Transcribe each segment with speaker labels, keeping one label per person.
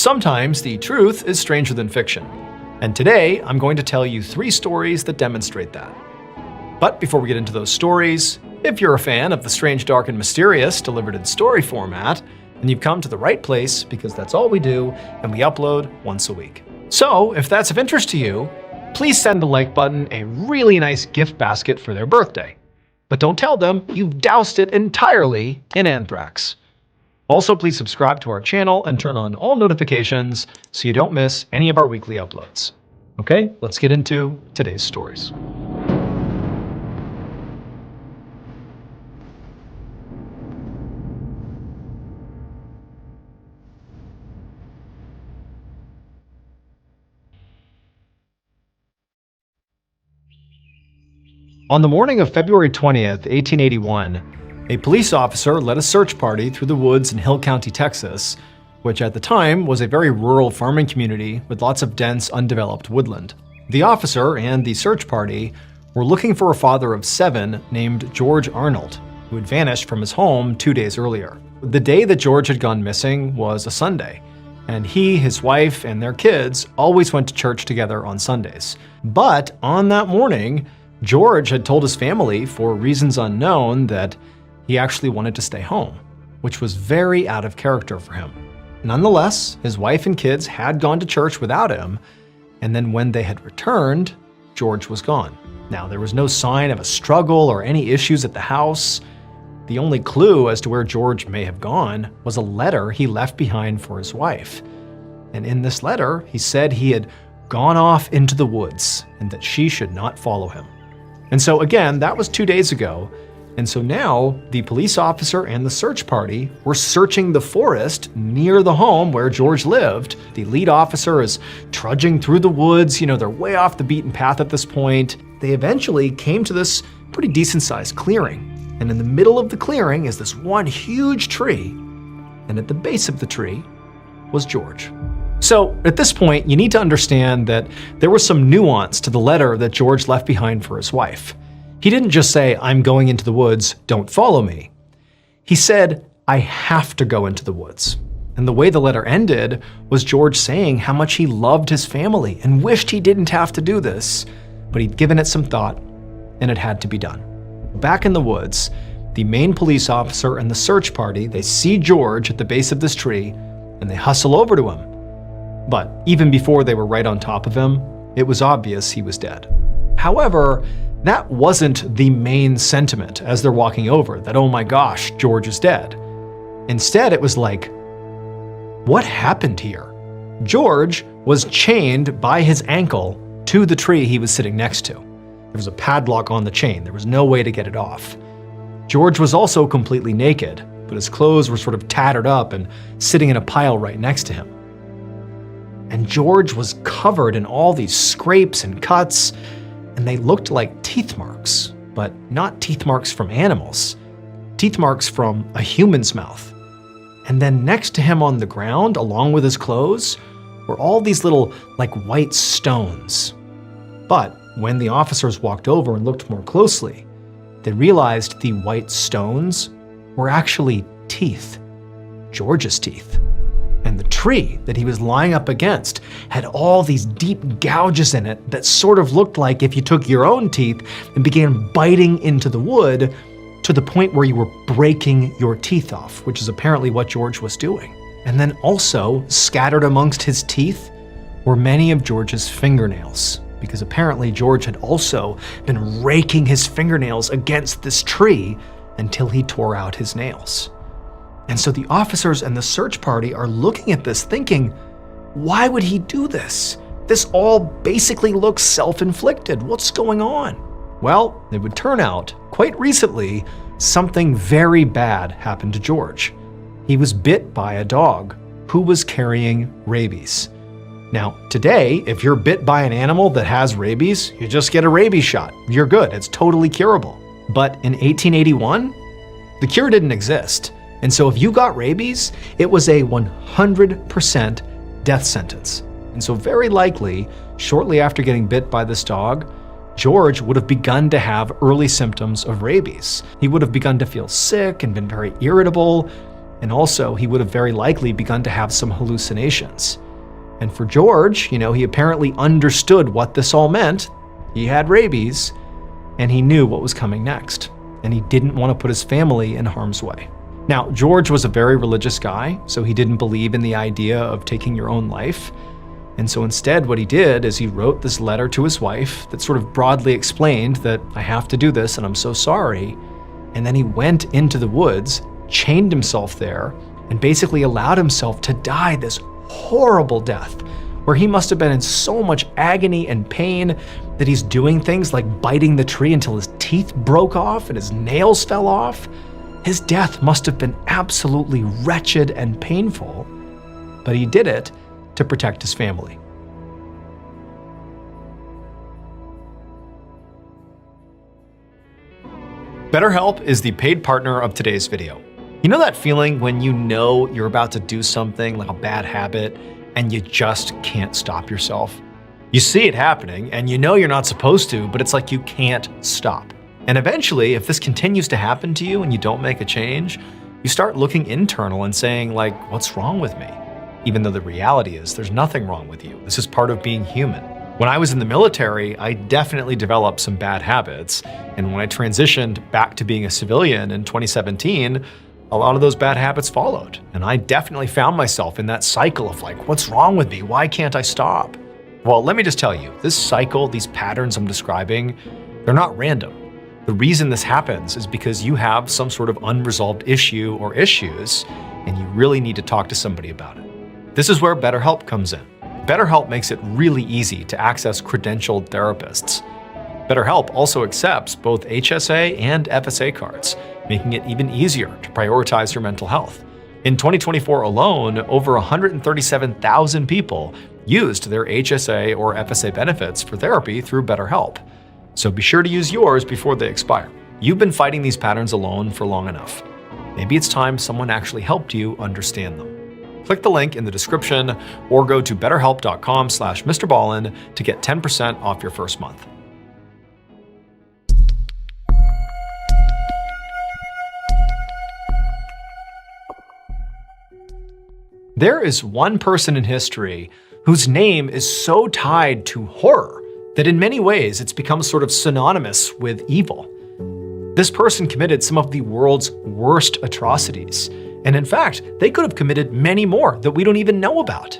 Speaker 1: Sometimes the truth is stranger than fiction. And today, I'm going to tell you 3 stories that demonstrate that. But before we get into those stories, if you're a fan of the strange, dark, and mysterious delivered in story format, then you've come to the right place because that's all we do, and we upload once a week. So, if that's of interest to you, please send the like button a really nice gift basket for their birthday. But don't tell them you've doused it entirely in anthrax. Also, please subscribe to our channel and turn on all notifications so you don't miss any of our weekly uploads. Okay, let's get into today's stories. On the morning of February 20th, 1881, a police officer led a search party through the woods in Hill County, Texas, which at the time was a very rural farming community with lots of dense, undeveloped woodland. The officer and the search party were looking for a father of 7 named George Arnold, who had vanished from his home 2 days earlier. The day that George had gone missing was a Sunday, and he, his wife, and their kids always went to church together on Sundays. But on that morning, George had told his family, for reasons unknown, that he actually wanted to stay home, which was very out of character for him. Nonetheless, his wife and kids had gone to church without him, and then when they had returned, George was gone. Now, there was no sign of a struggle or any issues at the house. The only clue as to where George may have gone was a letter he left behind for his wife. And in this letter, he said he had gone off into the woods and that she should not follow him. And so again, that was 2 days ago. And so now the police officer and the search party were searching the forest near the home where George lived. The lead officer is trudging through the woods. They're way off the beaten path at this point. They eventually came to this pretty decent sized clearing. And in the middle of the clearing is this one huge tree. And at the base of the tree was George. So at this point, you need to understand that there was some nuance to the letter that George left behind for his wife. He didn't just say, "I'm going into the woods, don't follow me." He said, "I have to go into the woods." And the way the letter ended was George saying how much he loved his family and wished he didn't have to do this, but he'd given it some thought and it had to be done. Back in the woods, the Maine police officer and the search party, they see George at the base of this tree and they hustle over to him. But even before they were right on top of him, it was obvious he was dead. However, that wasn't the main sentiment as they're walking over, that, oh my gosh, George is dead. Instead, it was like, what happened here? George was chained by his ankle to the tree he was sitting next to. There was a padlock on the chain. There was no way to get it off. George was also completely naked, but his clothes were sort of tattered up and sitting in a pile right next to him. And George was covered in all these scrapes and cuts, and they looked like teeth marks, but not teeth marks from animals, teeth marks from a human's mouth. And then next to him on the ground, along with his clothes, were all these little, like, white stones. But when the officers walked over and looked more closely, they realized the white stones were actually teeth, George's teeth. And the tree that he was lying up against had all these deep gouges in it that sort of looked like if you took your own teeth and began biting into the wood to the point where you were breaking your teeth off, which is apparently what George was doing. And then also scattered amongst his teeth were many of George's fingernails, because apparently George had also been raking his fingernails against this tree until he tore out his nails. And so the officers and the search party are looking at this thinking, why would he do this? This all basically looks self-inflicted. What's going on? Well, it would turn out, quite recently, something very bad happened to George. He was bit by a dog who was carrying rabies. Now, today, if you're bit by an animal that has rabies, you just get a rabies shot. You're good. It's totally curable. But in 1881, the cure didn't exist. And so if you got rabies, it was a 100% death sentence. And so very likely, shortly after getting bit by this dog, George would have begun to have early symptoms of rabies. He would have begun to feel sick and been very irritable. And also, he would have very likely begun to have some hallucinations. And for George, he apparently understood what this all meant. He had rabies, and he knew what was coming next. And he didn't want to put his family in harm's way. Now, George was a very religious guy, so he didn't believe in the idea of taking your own life. And so instead, what he did is he wrote this letter to his wife that sort of broadly explained that I have to do this and I'm so sorry. And then he went into the woods, chained himself there, and basically allowed himself to die this horrible death, where he must have been in so much agony and pain that he's doing things like biting the tree until his teeth broke off and his nails fell off. His death must have been absolutely wretched and painful, but he did it to protect his family. BetterHelp is the paid partner of today's video. You know that feeling when you know you're about to do something like a bad habit and you just can't stop yourself? You see it happening and you know you're not supposed to, but it's like you can't stop. And eventually, if this continues to happen to you and you don't make a change, you start looking internal and saying, like, what's wrong with me? Even though the reality is there's nothing wrong with you. This is part of being human. When I was in the military, I definitely developed some bad habits. And when I transitioned back to being a civilian in 2017, a lot of those bad habits followed. And I definitely found myself in that cycle of like, what's wrong with me? Why can't I stop? Well, let me just tell you, this cycle, these patterns I'm describing, they're not random. The reason this happens is because you have some sort of unresolved issue or issues, and you really need to talk to somebody about it. This is where BetterHelp comes in. BetterHelp makes it really easy to access credentialed therapists. BetterHelp also accepts both HSA and FSA cards, making it even easier to prioritize your mental health. In 2024 alone, over 137,000 people used their HSA or FSA benefits for therapy through BetterHelp. So be sure to use yours before they expire. You've been fighting these patterns alone for long enough. Maybe it's time someone actually helped you understand them. Click the link in the description or go to betterhelp.com/MrBallin to get 10% off your first month. There is one person in history whose name is so tied to horror that in many ways it's become sort of synonymous with evil. This person committed some of the world's worst atrocities, and in fact, they could have committed many more that we don't even know about.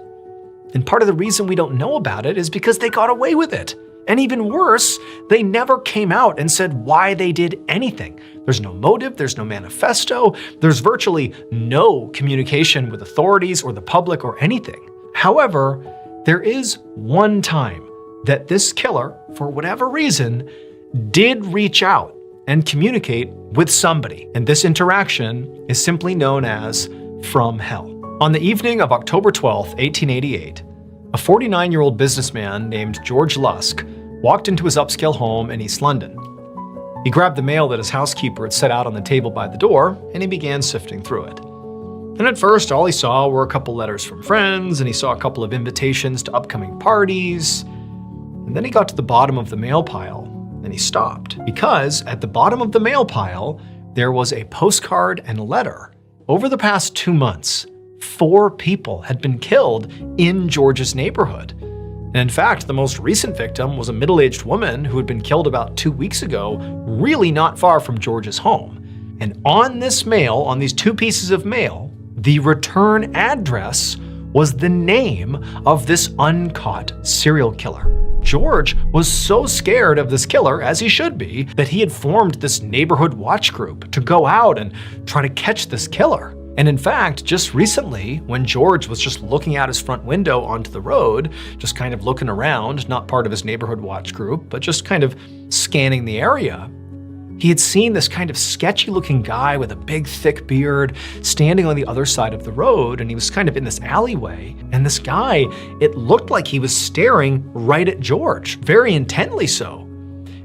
Speaker 1: And part of the reason we don't know about it is because they got away with it. And even worse, they never came out and said why they did anything. There's no motive, there's no manifesto, there's virtually no communication with authorities or the public or anything. However, there is one time that this killer, for whatever reason, did reach out and communicate with somebody. And this interaction is simply known as From Hell. On the evening of October 12th, 1888, a 49-year-old businessman named George Lusk walked into his upscale home in East London. He grabbed the mail that his housekeeper had set out on the table by the door, and he began sifting through it. And at first, all he saw were a couple letters from friends, and he saw a couple of invitations to upcoming parties. And then he got to the bottom of the mail pile, and he stopped. Because at the bottom of the mail pile, there was a postcard and a letter. Over the past 2 months, 4 people had been killed in George's neighborhood. And in fact, the most recent victim was a middle-aged woman who had been killed about 2 weeks ago, really not far from George's home. And on this mail, on these 2 pieces of mail, the return address was the name of this uncaught serial killer. George was so scared of this killer, as he should be, that he had formed this neighborhood watch group to go out and try to catch this killer. And in fact, just recently, when George was just looking out his front window onto the road, just kind of looking around, not part of his neighborhood watch group, but just kind of scanning the area, he had seen this kind of sketchy-looking guy with a big, thick beard standing on the other side of the road, and he was kind of in this alleyway. And this guy, it looked like he was staring right at George, very intently so.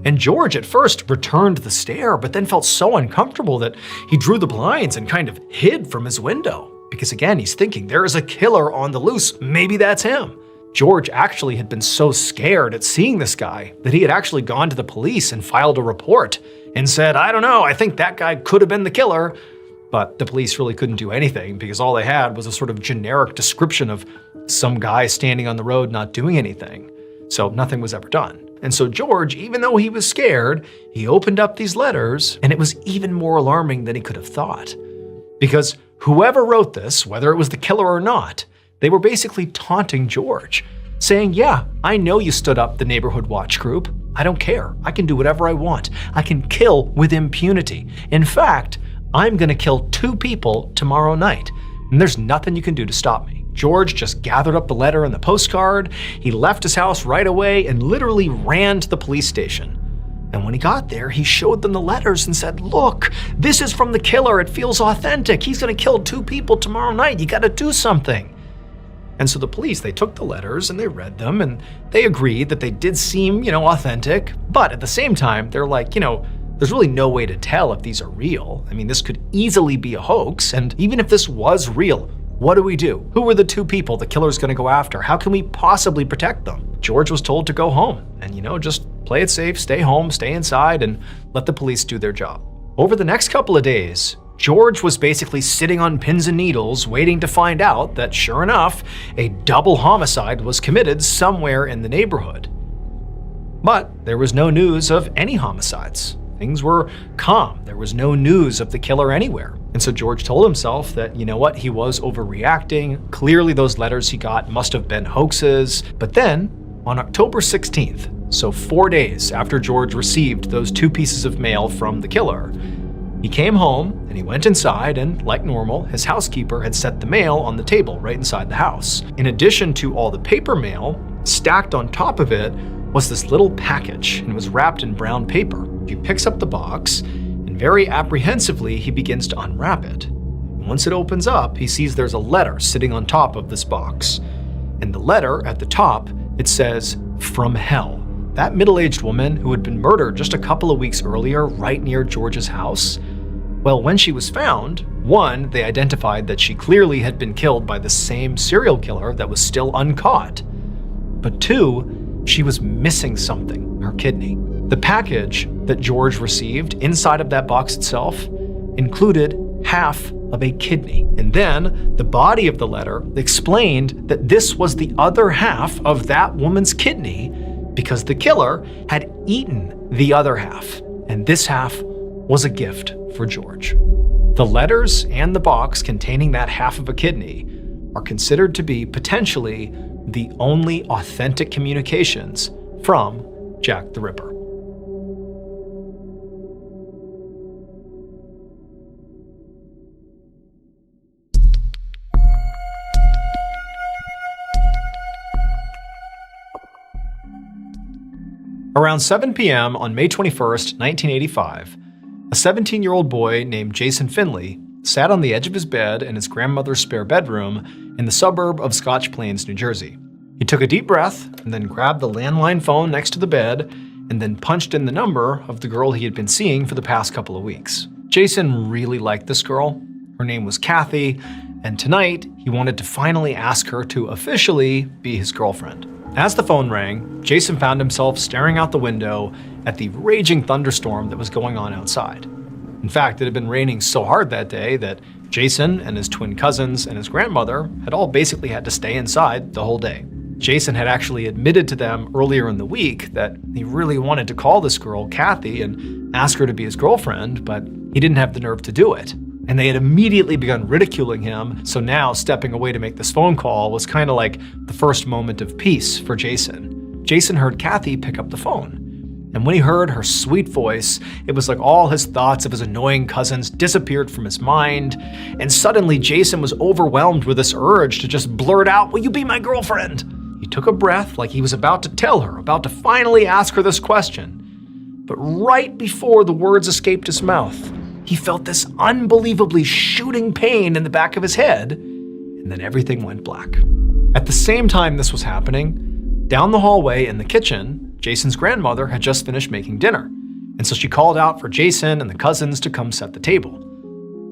Speaker 1: And George at first returned the stare, but then felt so uncomfortable that he drew the blinds and kind of hid from his window. Because again, he's thinking, there is a killer on the loose, maybe that's him. George actually had been so scared at seeing this guy that he had actually gone to the police and filed a report and said, I don't know, I think that guy could have been the killer. But the police really couldn't do anything because all they had was a sort of generic description of some guy standing on the road not doing anything. So nothing was ever done. And so George, even though he was scared, he opened up these letters, and it was even more alarming than he could have thought. Because whoever wrote this, whether it was the killer or not, they were basically taunting George, saying, yeah, I know you stood up the neighborhood watch group. I don't care. I can do whatever I want. I can kill with impunity. In fact, I'm gonna kill 2 people tomorrow night, and there's nothing you can do to stop me. George just gathered up the letter and the postcard, he left his house right away and literally ran to the police station. And when he got there, he showed them the letters and said, look, this is from the killer, it feels authentic. He's gonna kill 2 people tomorrow night, you gotta do something. And so the police, they took the letters and they read them and they agreed that they did seem, authentic, but at the same time, they're like, there's really no way to tell if these are real. I mean, this could easily be a hoax, and even if this was real, what do we do? Who are the 2 people the killer's gonna go after? How can we possibly protect them? George was told to go home and, just play it safe, stay home, stay inside, and let the police do their job. Over the next couple of days, George was basically sitting on pins and needles waiting to find out that, sure enough, a double homicide was committed somewhere in the neighborhood. But there was no news of any homicides. Things were calm. There was no news of the killer anywhere. And so George told himself that, he was overreacting. Clearly those letters he got must have been hoaxes. But then, on October 16th, so 4 days after George received those 2 pieces of mail from the killer, he came home and he went inside, and like normal, his housekeeper had set the mail on the table right inside the house. In addition to all the paper mail, stacked on top of it was this little package, and it was wrapped in brown paper. He picks up the box, and very apprehensively, he begins to unwrap it. Once it opens up, he sees there's a letter sitting on top of this box. And the letter at the top, it says, "From hell." That middle-aged woman who had been murdered just a couple of weeks earlier right near George's house, well, when she was found, 1, they identified that she clearly had been killed by the same serial killer that was still uncaught. But 2, she was missing something, her kidney. The package that George received inside of that box itself included half of a kidney. And then the body of the letter explained that this was the other half of that woman's kidney because the killer had eaten the other half, and this half was a gift for George. The letters and the box containing that half of a kidney are considered to be potentially the only authentic communications from Jack the Ripper. Around 7 p.m. on May 21st, 1985, a 17-year-old boy named Jason Finley sat on the edge of his bed in his grandmother's spare bedroom in the suburb of Scotch Plains, New Jersey. He took a deep breath and then grabbed the landline phone next to the bed and then punched in the number of the girl he had been seeing for the past couple of weeks. Jason really liked this girl. Her name was Kathy, and tonight he wanted to finally ask her to officially be his girlfriend. As the phone rang, Jason found himself staring out the window at the raging thunderstorm that was going on outside. In fact, it had been raining so hard that day that Jason and his twin cousins and his grandmother had all basically had to stay inside the whole day. Jason had actually admitted to them earlier in the week that he really wanted to call this girl, Kathy, and ask her to be his girlfriend, but he didn't have the nerve to do it. And they had immediately begun ridiculing him, so now stepping away to make this phone call was kind of like the first moment of peace for Jason. Jason heard Kathy pick up the phone. And when he heard her sweet voice, it was like all his thoughts of his annoying cousins disappeared from his mind, and suddenly Jason was overwhelmed with this urge to just blurt out, "Will you be my girlfriend?" He took a breath like he was about to tell her, about to finally ask her this question. But right before the words escaped his mouth, he felt this unbelievably shooting pain in the back of his head, and then everything went black. At the same time this was happening, down the hallway in the kitchen, Jason's grandmother had just finished making dinner, and so she called out for Jason and the cousins to come set the table.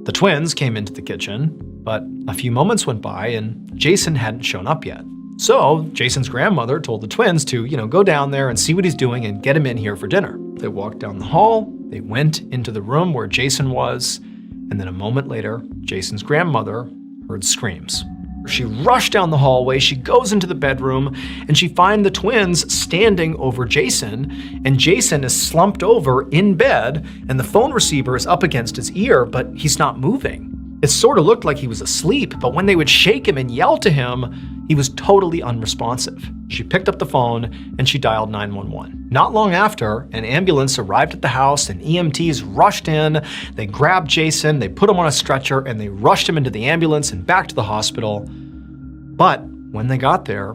Speaker 1: The twins came into the kitchen, but a few moments went by and Jason hadn't shown up yet. So Jason's grandmother told the twins to, go down there and see what he's doing and get him in here for dinner. They walked down the hall, they went into the room where Jason was, and then a moment later, Jason's grandmother heard screams. She rushed down the hallway, she goes into the bedroom, and she finds the twins standing over Jason, and Jason is slumped over in bed, and the phone receiver is up against his ear, but he's not moving. It sort of looked like he was asleep, but when they would shake him and yell to him, he was totally unresponsive. She picked up the phone and she dialed 911. Not long after, an ambulance arrived at the house and EMTs rushed in. They grabbed Jason, they put him on a stretcher, and they rushed him into the ambulance and back to the hospital. But when they got there,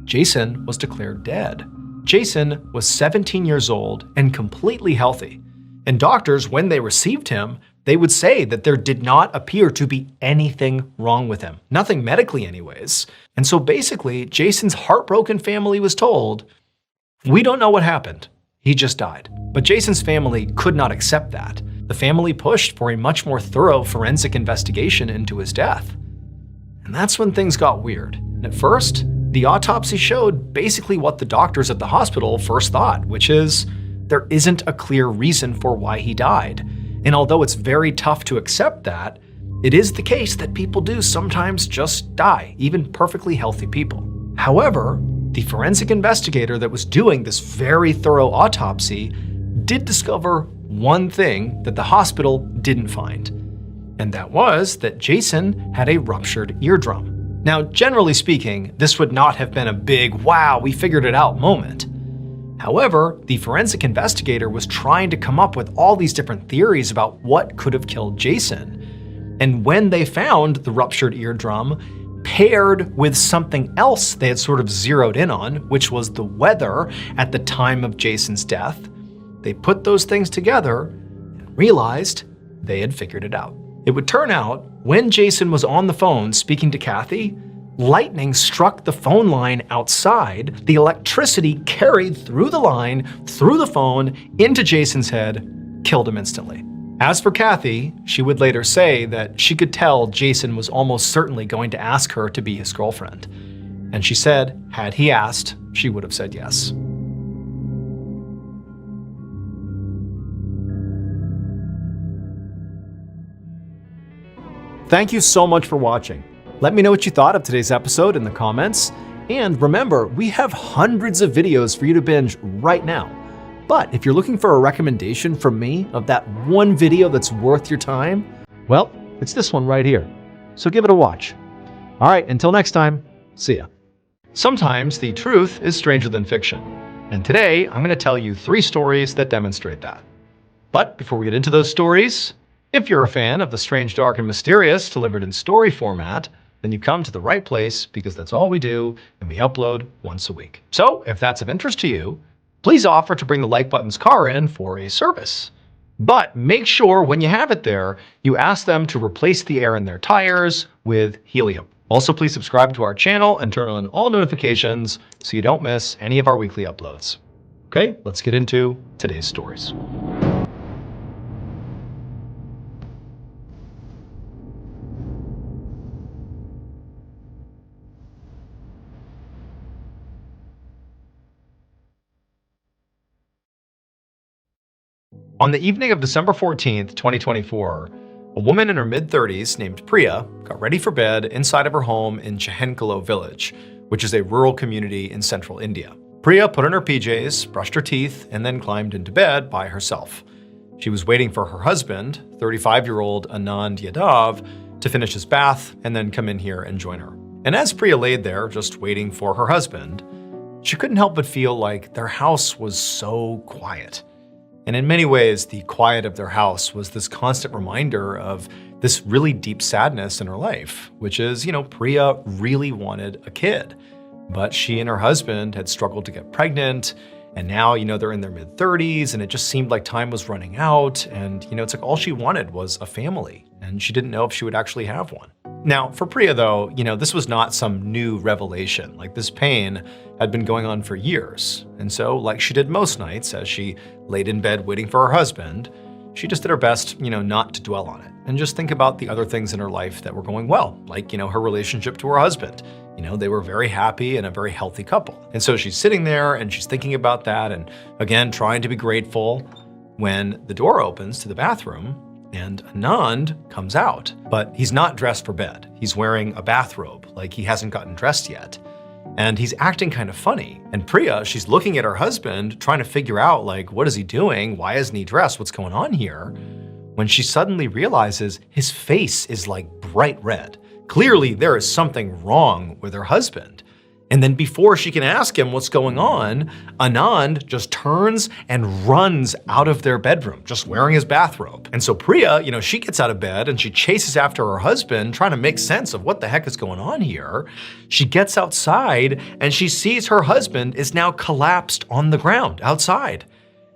Speaker 1: Jason was declared dead. Jason was 17 years old and completely healthy. And doctors, when they received him, they would say that there did not appear to be anything wrong with him. Nothing medically anyways. And so basically, Jason's heartbroken family was told, "We don't know what happened. He just died." But Jason's family could not accept that. The family pushed for a much more thorough forensic investigation into his death. And that's when things got weird. And at first, the autopsy showed basically what the doctors at the hospital first thought, which is there isn't a clear reason for why he died. And although it's very tough to accept that, it is the case that people do sometimes just die, even perfectly healthy people. However, the forensic investigator that was doing this very thorough autopsy did discover one thing that the hospital didn't find. And that was that Jason had a ruptured eardrum. Now, generally speaking, this would not have been a big, wow, we figured it out moment. However, the forensic investigator was trying to come up with all these different theories about what could have killed Jason. And when they found the ruptured eardrum, paired with something else they had sort of zeroed in on, which was the weather at the time of Jason's death, they put those things together and realized they had figured it out. It would turn out, when Jason was on the phone speaking to Kathy, lightning struck the phone line outside. The electricity carried through the line, through the phone, into Jason's head, killed him instantly. As for Kathy, she would later say that she could tell Jason was almost certainly going to ask her to be his girlfriend. And she said, had he asked, she would have said yes. Thank you so much for watching. Let me know what you thought of today's episode in the comments. And remember, we have hundreds of videos for you to binge right now. But if you're looking for a recommendation from me of that one video that's worth your time, well, it's this one right here. So give it a watch. All right, until next time, see ya. Sometimes the truth is stranger than fiction. And today, I'm going to tell you 3 stories that demonstrate that. But before we get into those stories, if you're a fan of the strange, dark, and mysterious delivered in story format, then you come to the right place because that's all we do and we upload once a week. So if that's of interest to you, please offer to bring the like button's car in for a service. But make sure when you have it there, you ask them to replace the air in their tires with helium. Also, please subscribe to our channel and turn on all notifications so you don't miss any of our weekly uploads. Okay, let's get into today's stories. On the evening of December 14th, 2024, a woman in her mid-30s named Priya got ready for bed inside of her home in Chehenkalo village, which is a rural community in central India. Priya put on her PJs, brushed her teeth, and then climbed into bed by herself. She was waiting for her husband, 35-year-old Anand Yadav, to finish his bath and then come in here and join her. And as Priya laid there, just waiting for her husband, she couldn't help but feel like their house was so quiet. And in many ways, the quiet of their house was this constant reminder of this really deep sadness in her life, which is, Priya really wanted a kid, but she and her husband had struggled to get pregnant. And now, they're in their mid-30s and it just seemed like time was running out. And, it's like all she wanted was a family and she didn't know if she would actually have one. Now, for Priya though, this was not some new revelation. Like this pain had been going on for years. And so like she did most nights as she laid in bed waiting for her husband, she just did her best, not to dwell on it and just think about the other things in her life that were going well, like, her relationship to her husband. They were very happy and a very healthy couple. And so she's sitting there and she's thinking about that and again, trying to be grateful when the door opens to the bathroom and Anand comes out. But he's not dressed for bed. He's wearing a bathrobe, like he hasn't gotten dressed yet. And he's acting kind of funny. And Priya, she's looking at her husband, trying to figure out, like, what is he doing? Why isn't he dressed? What's going on here? When she suddenly realizes his face is like bright red. Clearly, there is something wrong with her husband. And then before she can ask him what's going on, Anand just turns and runs out of their bedroom, just wearing his bathrobe. And so Priya, she gets out of bed and she chases after her husband, trying to make sense of what the heck is going on here. She gets outside and she sees her husband is now collapsed on the ground outside.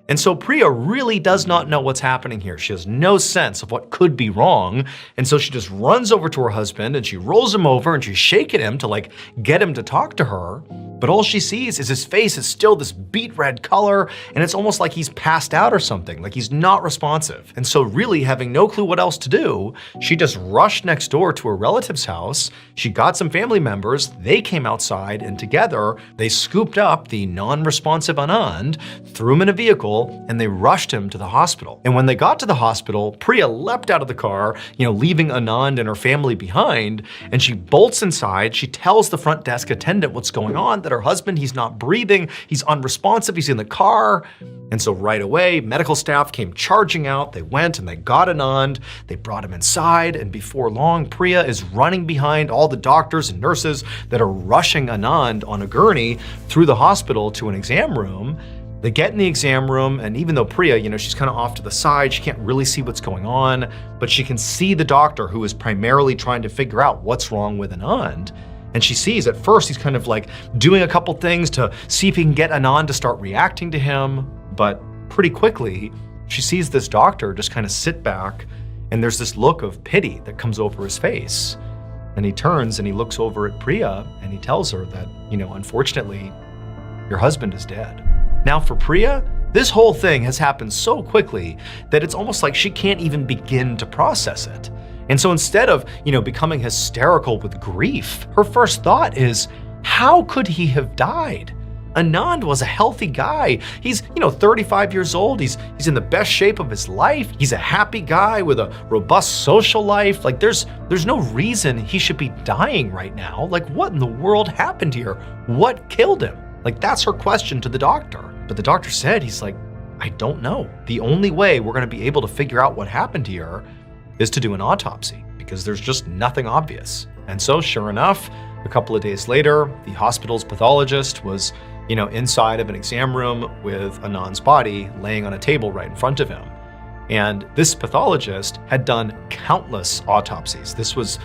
Speaker 1: And so Priya really does not know what's happening here. She has no sense of what could be wrong. And so she just runs over to her husband and she rolls him over and she's shaking him to get him to talk to her. But all she sees is his face is still this beet red color, and it's almost like he's passed out or something, like he's not responsive. And so really having no clue what else to do, she just rushed next door to her relative's house. She got some family members, they came outside, and together they scooped up the non-responsive Anand, threw him in a vehicle, and they rushed him to the hospital. And when they got to the hospital, Priya leapt out of the car, leaving Anand and her family behind, and she bolts inside. She tells the front desk attendant what's going on, that her husband, he's not breathing, he's unresponsive, he's in the car. And so right away, medical staff came charging out. They went and they got Anand, they brought him inside, and before long, Priya is running behind all the doctors and nurses that are rushing Anand on a gurney through the hospital to an exam room. They get in the exam room, and even though Priya, she's kind of off to the side, she can't really see what's going on, but she can see the doctor who is primarily trying to figure out what's wrong with Anand. And she sees at first he's kind of doing a couple things to see if he can get Anand to start reacting to him. But pretty quickly, she sees this doctor just kind of sit back, and there's this look of pity that comes over his face. And he turns and he looks over at Priya and he tells her that, unfortunately, your husband is dead. Now for Priya, this whole thing has happened so quickly that it's almost like she can't even begin to process it. And so instead of, becoming hysterical with grief, her first thought is, how could he have died? Anand was a healthy guy. He's, 35 years old. He's in the best shape of his life. He's a happy guy with a robust social life. There's no reason he should be dying right now. What in the world happened here? What killed him? That's her question to the doctor. But the doctor said, I don't know. The only way we're going to be able to figure out what happened here is to do an autopsy, because there's just nothing obvious. And so sure enough, a couple of days later, the hospital's pathologist was, inside of an exam room with Anand's body laying on a table right in front of him. And this pathologist had done countless autopsies. This was,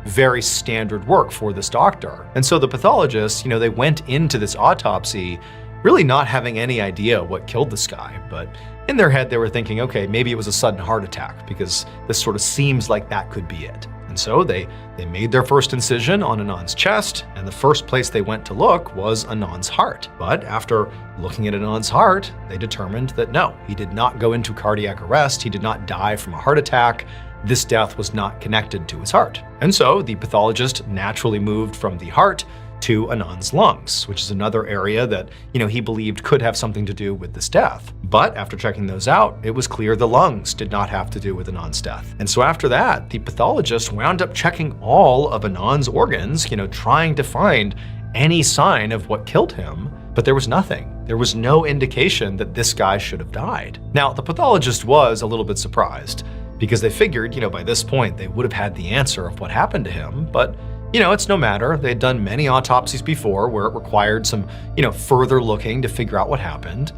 Speaker 1: very standard work for this doctor. And so the pathologist, they went into this autopsy really not having any idea what killed this guy, but in their head they were thinking, okay, maybe it was a sudden heart attack, because this sort of seems like that could be it. And so they made their first incision on Anand's chest, and the first place they went to look was Anand's heart. But after looking at Anand's heart, they determined that no, he did not go into cardiac arrest, he did not die from a heart attack. This death was not connected to his heart. And so the pathologist naturally moved from the heart to Anand's lungs, which is another area that, he believed could have something to do with this death. But after checking those out, it was clear the lungs did not have to do with Anand's death. And so after that, the pathologist wound up checking all of Anand's organs, trying to find any sign of what killed him, but there was nothing. There was no indication that this guy should have died. Now, the pathologist was a little bit surprised, because they figured, by this point, they would have had the answer of what happened to him, but it's no matter. They'd done many autopsies before where it required some, further looking to figure out what happened.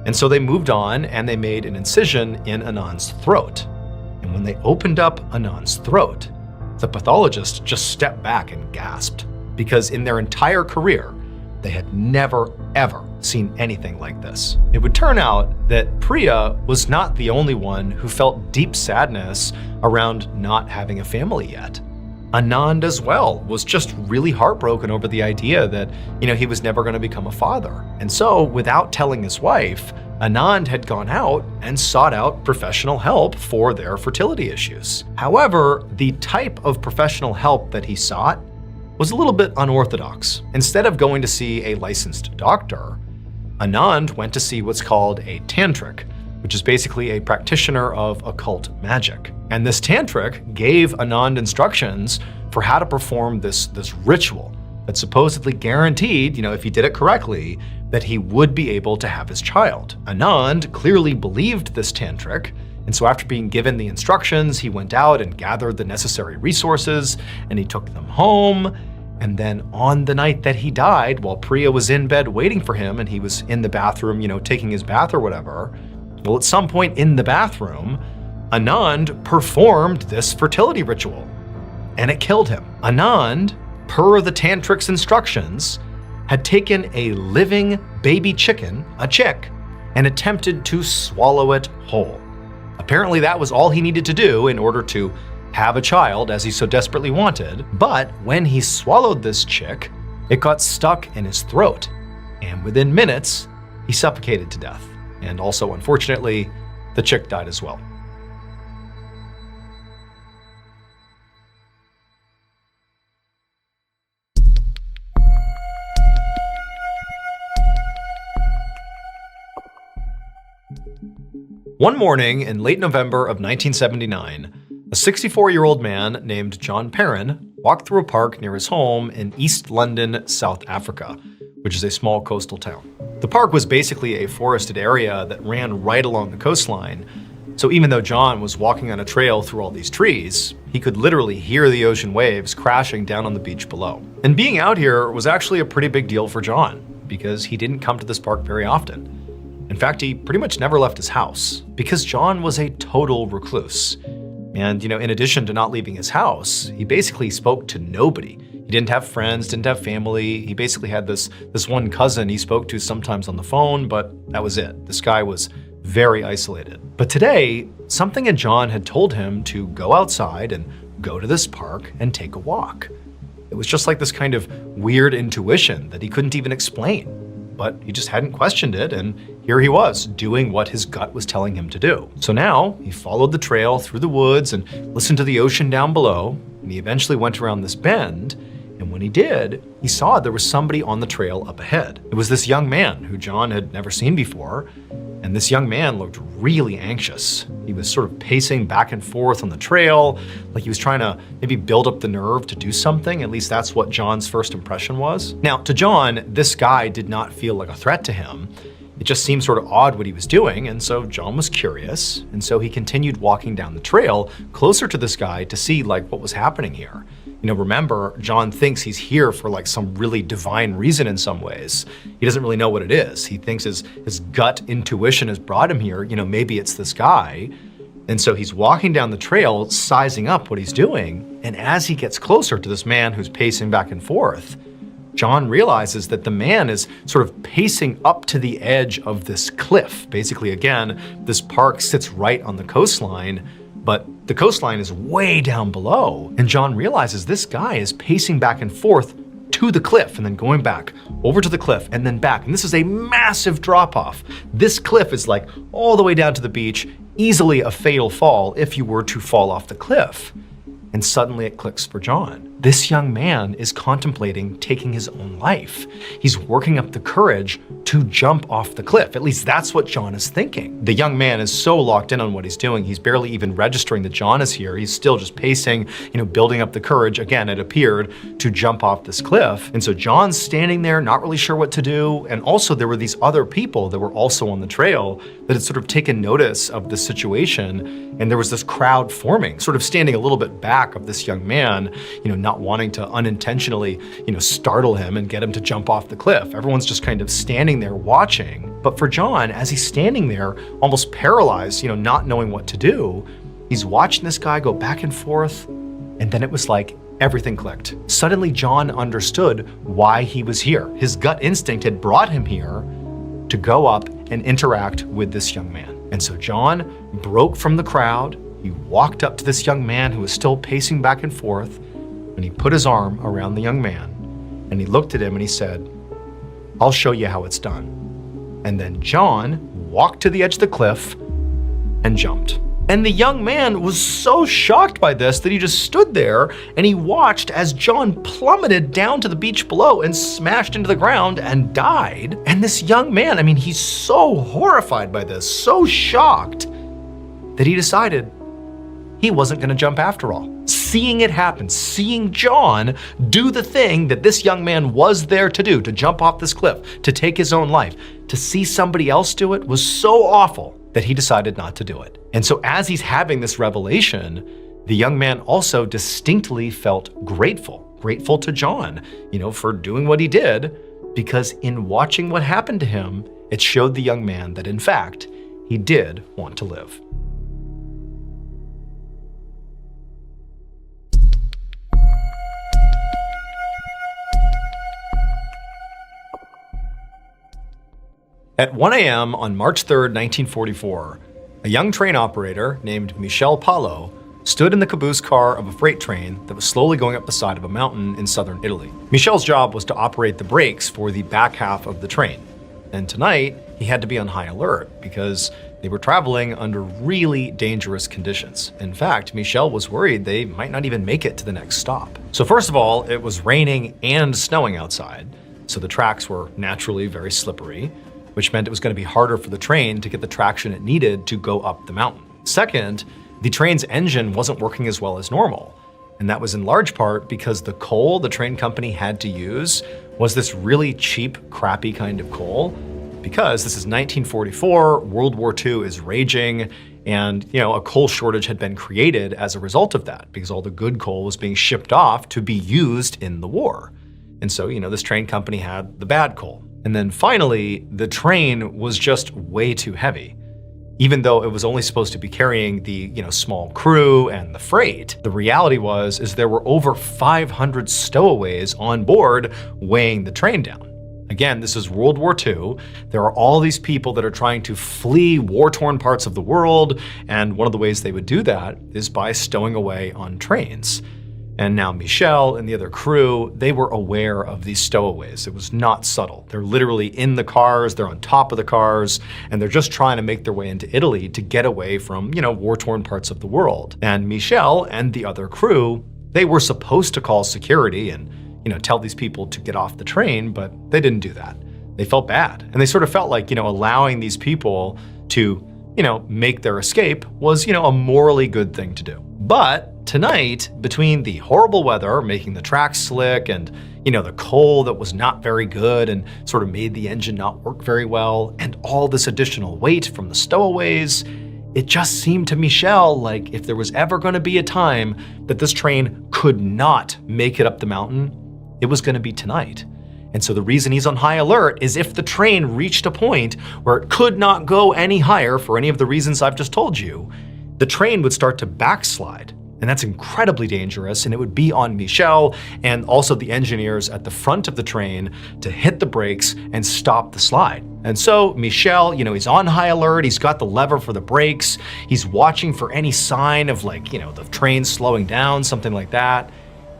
Speaker 1: And so they moved on and they made an incision in Anand's throat. And when they opened up Anand's throat, the pathologist just stepped back and gasped, because in their entire career, they had never, ever seen anything like this. It would turn out that Priya was not the only one who felt deep sadness around not having a family yet. Anand as well was just really heartbroken over the idea that, he was never going to become a father. And so, without telling his wife, Anand had gone out and sought out professional help for their fertility issues. However, the type of professional help that he sought was a little bit unorthodox. Instead of going to see a licensed doctor, Anand went to see what's called a tantric, which is basically a practitioner of occult magic. And this tantric gave Anand instructions for how to perform this ritual that supposedly guaranteed, if he did it correctly, that he would be able to have his child. Anand clearly believed this tantric, and so after being given the instructions, he went out and gathered the necessary resources, and he took them home. And then on the night that he died, while Priya was in bed waiting for him and he was in the bathroom, taking his bath or whatever, well, at some point in the bathroom, Anand performed this fertility ritual, and it killed him. Anand, per the tantric's instructions, had taken a living baby chicken, a chick, and attempted to swallow it whole. Apparently that was all he needed to do in order to have a child, as he so desperately wanted. But when he swallowed this chick, it got stuck in his throat, and within minutes, he suffocated to death. And also, unfortunately, the chick died as well. One morning in late November of 1979, a 64-year-old man named John Perrin walked through a park near his home in East London, South Africa, which is a small coastal town. The park was basically a forested area that ran right along the coastline, so even though John was walking on a trail through all these trees, he could literally hear the ocean waves crashing down on the beach below. And being out here was actually a pretty big deal for John, because he didn't come to this park very often. In fact, he pretty much never left his house, because John was a total recluse. And, in addition to not leaving his house, he basically spoke to nobody. He didn't have friends, didn't have family. He basically had this one cousin he spoke to sometimes on the phone, but that was it. This guy was very isolated. But today, something in John had told him to go outside and go to this park and take a walk. It was just like this kind of weird intuition that he couldn't even explain. But he just hadn't questioned it, and here he was, doing what his gut was telling him to do. So now, he followed the trail through the woods and listened to the ocean down below, and he eventually went around this bend, and when he did, he saw there was somebody on the trail up ahead. It was this young man who John had never seen before, and this young man looked really anxious. He was sort of pacing back and forth on the trail, like he was trying to maybe build up the nerve to do something. At least that's what John's first impression was. Now, to John, this guy did not feel like a threat to him. It just seemed sort of odd what he was doing, and so John was curious, and so he continued walking down the trail closer to this guy to see what was happening here. Remember, John thinks he's here for some really divine reason in some ways. He doesn't really know what it is. He thinks his gut intuition has brought him here. Maybe it's this guy. And so he's walking down the trail, sizing up what he's doing. And as he gets closer to this man who's pacing back and forth, John realizes that the man is sort of pacing up to the edge of this cliff. Basically, again, this park sits right on the coastline, but the coastline is way down below. And John realizes this guy is pacing back and forth to the cliff and then going back over to the cliff and then back. And this is a massive drop off. This cliff is all the way down to the beach, easily a fatal fall if you were to fall off the cliff. And suddenly it clicks for John. This young man is contemplating taking his own life. He's working up the courage to jump off the cliff. At least that's what John is thinking. The young man is so locked in on what he's doing, he's barely even registering that John is here. He's still just pacing, building up the courage, again, it appeared, to jump off this cliff. And so John's standing there, not really sure what to do. And also there were these other people that were also on the trail that had sort of taken notice of the situation. And there was this crowd forming, sort of standing a little bit back of this young man, not wanting to unintentionally, startle him and get him to jump off the cliff. Everyone's just kind of standing there watching. But for John, as he's standing there, almost paralyzed, not knowing what to do, he's watching this guy go back and forth, and then it was like everything clicked. Suddenly, John understood why he was here. His gut instinct had brought him here to go up and interact with this young man. And so John broke from the crowd. He walked up to this young man who was still pacing back and forth, and he put his arm around the young man, and he looked at him and he said, "I'll show you how it's done." And then John walked to the edge of the cliff and jumped. And the young man was so shocked by this that he just stood there and he watched as John plummeted down to the beach below and smashed into the ground and died. And this young man, I mean, he's so horrified by this, so shocked, that he decided he wasn't gonna jump after all. Seeing it happen, seeing John do the thing that this young man was there to do, to jump off this cliff, to take his own life, to see somebody else do it was so awful that he decided not to do it. And so as he's having this revelation, the young man also distinctly felt grateful to John, for doing what he did, because in watching what happened to him, it showed the young man that in fact, he did want to live. At 1 a.m. on March 3rd, 1944, a young train operator named Michel Palo stood in the caboose car of a freight train that was slowly going up the side of a mountain in southern Italy. Michel's job was to operate the brakes for the back half of the train. And tonight, he had to be on high alert because they were traveling under really dangerous conditions. In fact, Michel was worried they might not even make it to the next stop. So first of all, it was raining and snowing outside, so the tracks were naturally very slippery, which meant it was going to be harder for the train to get the traction it needed to go up the mountain. Second, the train's engine wasn't working as well as normal. And that was in large part because the coal the train company had to use was this really cheap, crappy kind of coal. Because this is 1944, World War II is raging, and a coal shortage had been created as a result of that, because all the good coal was being shipped off to be used in the war. And so, this train company had the bad coal. And then finally, the train was just way too heavy. Even though it was only supposed to be carrying the small crew and the freight, the reality is there were over 500 stowaways on board weighing the train down. Again, this is World War II. There are all these people that are trying to flee war-torn parts of the world, and one of the ways they would do that is by stowing away on trains. And now Michel and the other crew, they were aware of these stowaways. It was not subtle. They're literally in the cars, they're on top of the cars, and they're just trying to make their way into Italy to get away from, war-torn parts of the world. And Michel and the other crew, they were supposed to call security and, tell these people to get off the train, but they didn't do that. They felt bad. And they sort of felt like, allowing these people to, make their escape was, a morally good thing to do. But tonight, between the horrible weather making the tracks slick and the coal that was not very good and sort of made the engine not work very well, and all this additional weight from the stowaways, it just seemed to Michel like if there was ever going to be a time that this train could not make it up the mountain, it was going to be tonight. And so the reason he's on high alert is if the train reached a point where it could not go any higher for any of the reasons I've just told you, the train would start to backslide. And that's incredibly dangerous, and it would be on Michel and also the engineers at the front of the train to hit the brakes and stop the slide. And so Michel, he's on high alert, he's got the lever for the brakes, he's watching for any sign of the train slowing down, something like that.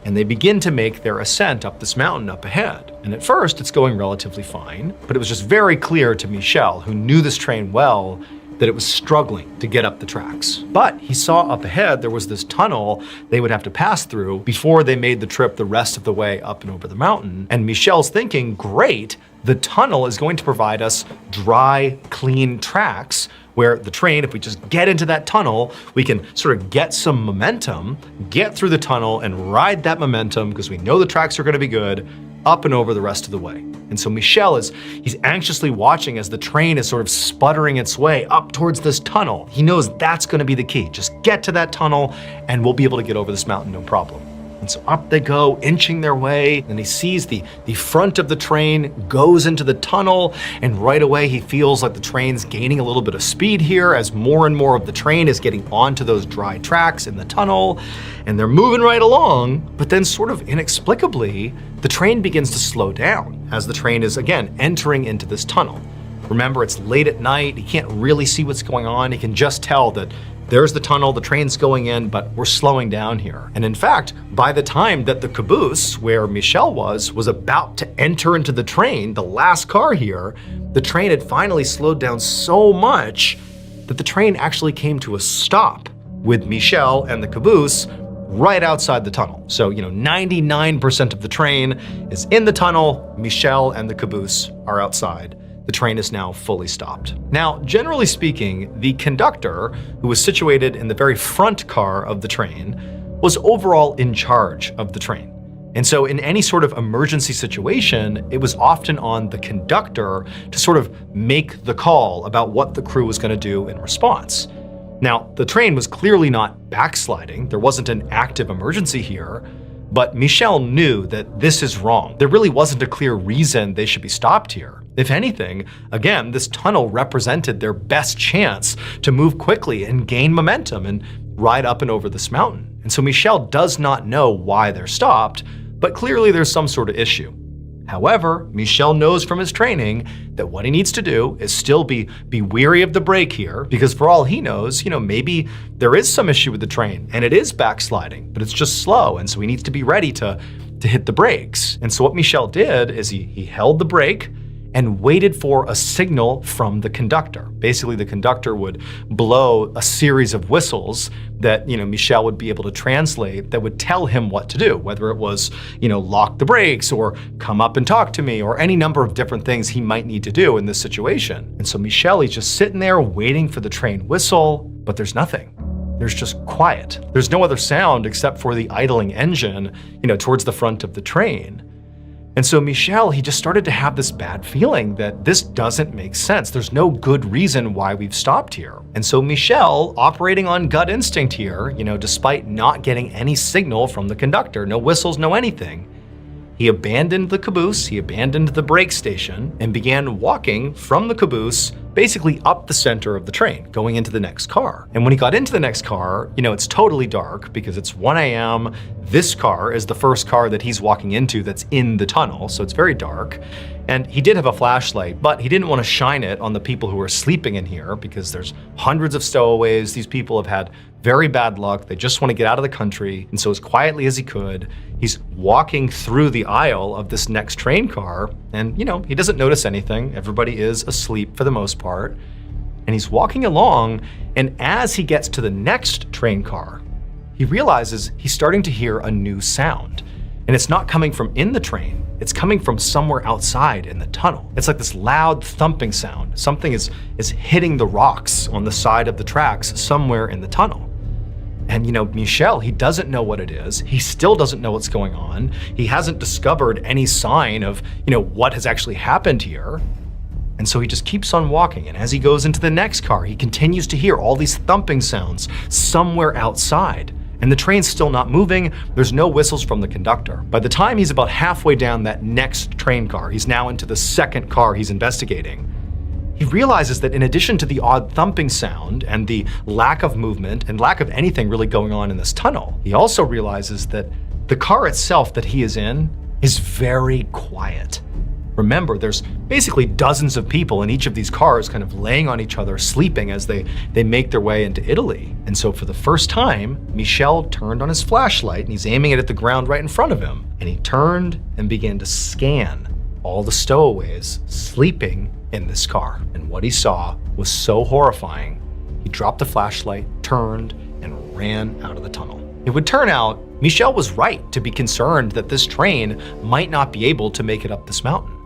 Speaker 1: And they begin to make their ascent up this mountain up ahead. And at first it's going relatively fine, but it was just very clear to Michel, who knew this train well, that it was struggling to get up the tracks. But he saw up ahead there was this tunnel they would have to pass through before they made the trip the rest of the way up and over the mountain. And Michel's thinking, great, the tunnel is going to provide us dry, clean tracks where the train, if we just get into that tunnel, we can sort of get some momentum, get through the tunnel and ride that momentum because we know the tracks are going to be good up and over the rest of the way. And so Michel he's anxiously watching as the train is sort of sputtering its way up towards this tunnel. He knows that's going to be the key. Just get to that tunnel and we'll be able to get over this mountain, no problem. And so up they go, inching their way, and he sees the front of the train goes into the tunnel, and right away he feels like the train's gaining a little bit of speed here as more and more of the train is getting onto those dry tracks in the tunnel, and they're moving right along, but then sort of inexplicably, the train begins to slow down as the train is, again, entering into this tunnel. Remember, it's late at night, he can't really see what's going on, he can just tell that there's the tunnel, the train's going in, but we're slowing down here. And in fact, by the time that the caboose, where Michel was about to enter into the train, the last car here, the train had finally slowed down so much that the train actually came to a stop with Michel and the caboose right outside the tunnel. So, 99% of the train is in the tunnel, Michel and the caboose are outside. The train is now fully stopped. Now, generally speaking, the conductor, who was situated in the very front car of the train, was overall in charge of the train. And so in any sort of emergency situation, it was often on the conductor to sort of make the call about what the crew was going to do in response. Now, the train was clearly not backsliding. There wasn't an active emergency here, but Michel knew that this is wrong. There really wasn't a clear reason they should be stopped here. If anything, again, this tunnel represented their best chance to move quickly and gain momentum and ride up and over this mountain. And so Michel does not know why they're stopped, but clearly there's some sort of issue. However, Michel knows from his training that what he needs to do is still be wary of the brake here, because for all he knows, maybe there is some issue with the train and it is backsliding, but it's just slow, and so he needs to be ready to hit the brakes. And so what Michel did is he held the brake and waited for a signal from the conductor. Basically, the conductor would blow a series of whistles that, Michel would be able to translate that would tell him what to do, whether it was, lock the brakes or come up and talk to me or any number of different things he might need to do in this situation. And so Michel, he's just sitting there waiting for the train whistle, but there's nothing. There's just quiet. There's no other sound except for the idling engine, towards the front of the train. And so Michel, he just started to have this bad feeling that this doesn't make sense. There's no good reason why we've stopped here. And so Michel, operating on gut instinct here, despite not getting any signal from the conductor, no whistles, no anything, he abandoned the caboose, he abandoned the brake station, and began walking from the caboose basically up the center of the train, going into the next car. And when he got into the next car, it's totally dark because it's 1 a.m. This car is the first car that he's walking into that's in the tunnel, so it's very dark. And he did have a flashlight, but he didn't want to shine it on the people who are sleeping in here because there's hundreds of stowaways. These people have had very bad luck. They just want to get out of the country. And so as quietly as he could, he's walking through the aisle of this next train car. And, he doesn't notice anything. Everybody is asleep for the most part. And he's walking along. And as he gets to the next train car, he realizes he's starting to hear a new sound. And it's not coming from in the train. It's coming from somewhere outside in the tunnel. It's like this loud thumping sound. Something is hitting the rocks on the side of the tracks somewhere in the tunnel. And Michel, he doesn't know what it is. He still doesn't know what's going on. He hasn't discovered any sign of, what has actually happened here. And so he just keeps on walking. And as he goes into the next car, he continues to hear all these thumping sounds somewhere outside. And the train's still not moving. There's no whistles from the conductor. By the time he's about halfway down that next train car, he's now into the second car he's investigating. He realizes that in addition to the odd thumping sound and the lack of movement and lack of anything really going on in this tunnel, he also realizes that the car itself that he is in is very quiet. Remember, there's basically dozens of people in each of these cars kind of laying on each other, sleeping as they make their way into Italy. And so for the first time, Michel turned on his flashlight and he's aiming it at the ground right in front of him. And he turned and began to scan all the stowaways sleeping in this car. And what he saw was so horrifying, he dropped the flashlight, turned, and ran out of the tunnel. It would turn out Michel was right to be concerned that this train might not be able to make it up this mountain.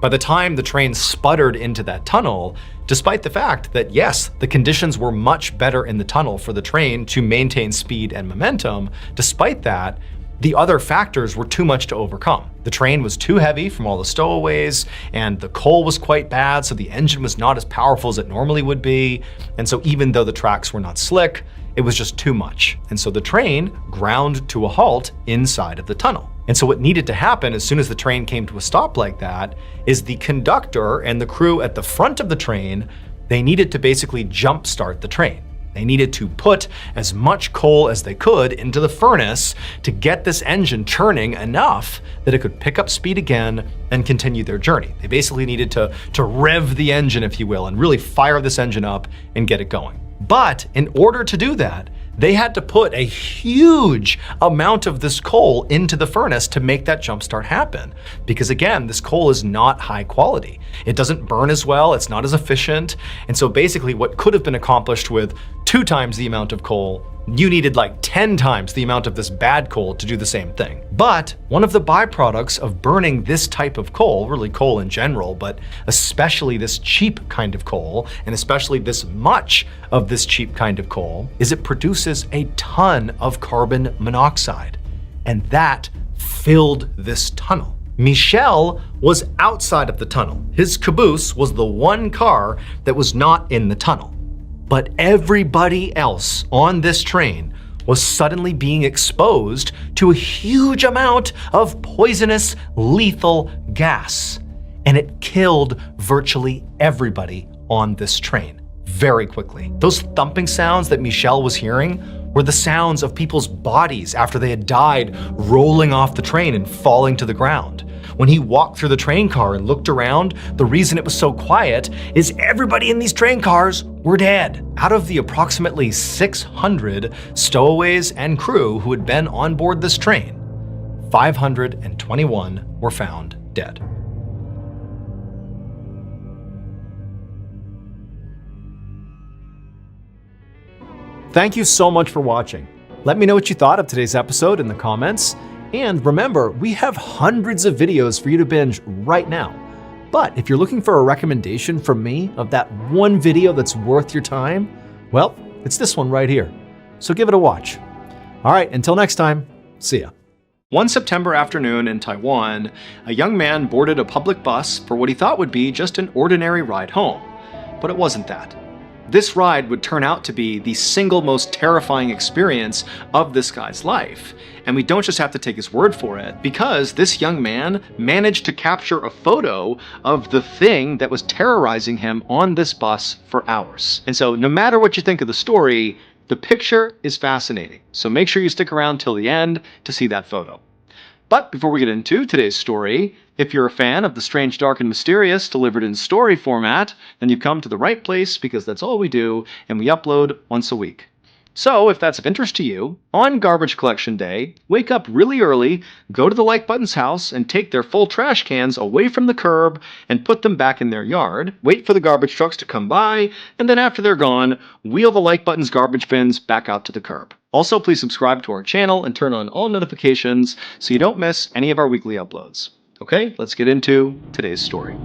Speaker 1: By the time the train sputtered into that tunnel, despite the fact that yes, the conditions were much better in the tunnel for the train to maintain speed and momentum, despite that, the other factors were too much to overcome. The train was too heavy from all the stowaways, and the coal was quite bad, so the engine was not as powerful as it normally would be. And so even though the tracks were not slick, it was just too much. And so the train ground to a halt inside of the tunnel. And so what needed to happen as soon as the train came to a stop like that is the conductor and the crew at the front of the train, they needed to basically jumpstart the train. They needed to put as much coal as they could into the furnace to get this engine churning enough that it could pick up speed again and continue their journey. They basically needed to rev the engine, if you will, and really fire this engine up and get it going. But in order to do that, they had to put a huge amount of this coal into the furnace to make that jumpstart happen. Because again, this coal is not high quality. It doesn't burn as well, it's not as efficient. And so basically what could have been accomplished with 2 times the amount of coal, you needed like 10 times the amount of this bad coal to do the same thing. But one of the byproducts of burning this type of coal, really coal in general, but especially this cheap kind of coal, and especially this much of this cheap kind of coal, is it produces a ton of carbon monoxide. And that filled this tunnel. Michel was outside of the tunnel. His caboose was the one car that was not in the tunnel. But everybody else on this train was suddenly being exposed to a huge amount of poisonous, lethal gas. And it killed virtually everybody on this train very quickly. Those thumping sounds that Michel was hearing were the sounds of people's bodies after they had died rolling off the train and falling to the ground. When he walked through the train car and looked around, the reason it was so quiet is everybody in these train cars were dead. Out of the approximately 600 stowaways and crew who had been on board this train, 521 were found dead. Thank you so much for watching. Let me know what you thought of today's episode in the comments. And remember, we have hundreds of videos for you to binge right now. But if you're looking for a recommendation from me of that one video that's worth your time, well, it's this one right here. So give it a watch. All right, until next time, see ya. One September afternoon in Taiwan, a young man boarded a public bus for what he thought would be just an ordinary ride home. But it wasn't that. This ride would turn out to be the single most terrifying experience of this guy's life. And we don't just have to take his word for it, because this young man managed to capture a photo of the thing that was terrorizing him on this bus for hours. And so no matter what you think of the story, the picture is fascinating. So make sure you stick around till the end to see that photo. But before we get into today's story, if you're a fan of the strange, dark, and mysterious delivered in story format, then you've come to the right place, because that's all we do, and we upload once a week. So if that's of interest to you, on garbage collection day, wake up really early, go to the Like Button's house, and take their full trash cans away from the curb and put them back in their yard, wait for the garbage trucks to come by, and then after they're gone, wheel the Like Button's garbage bins back out to the curb. Also, please subscribe to our channel and turn on all notifications so you don't miss any of our weekly uploads. Okay, let's get into today's story.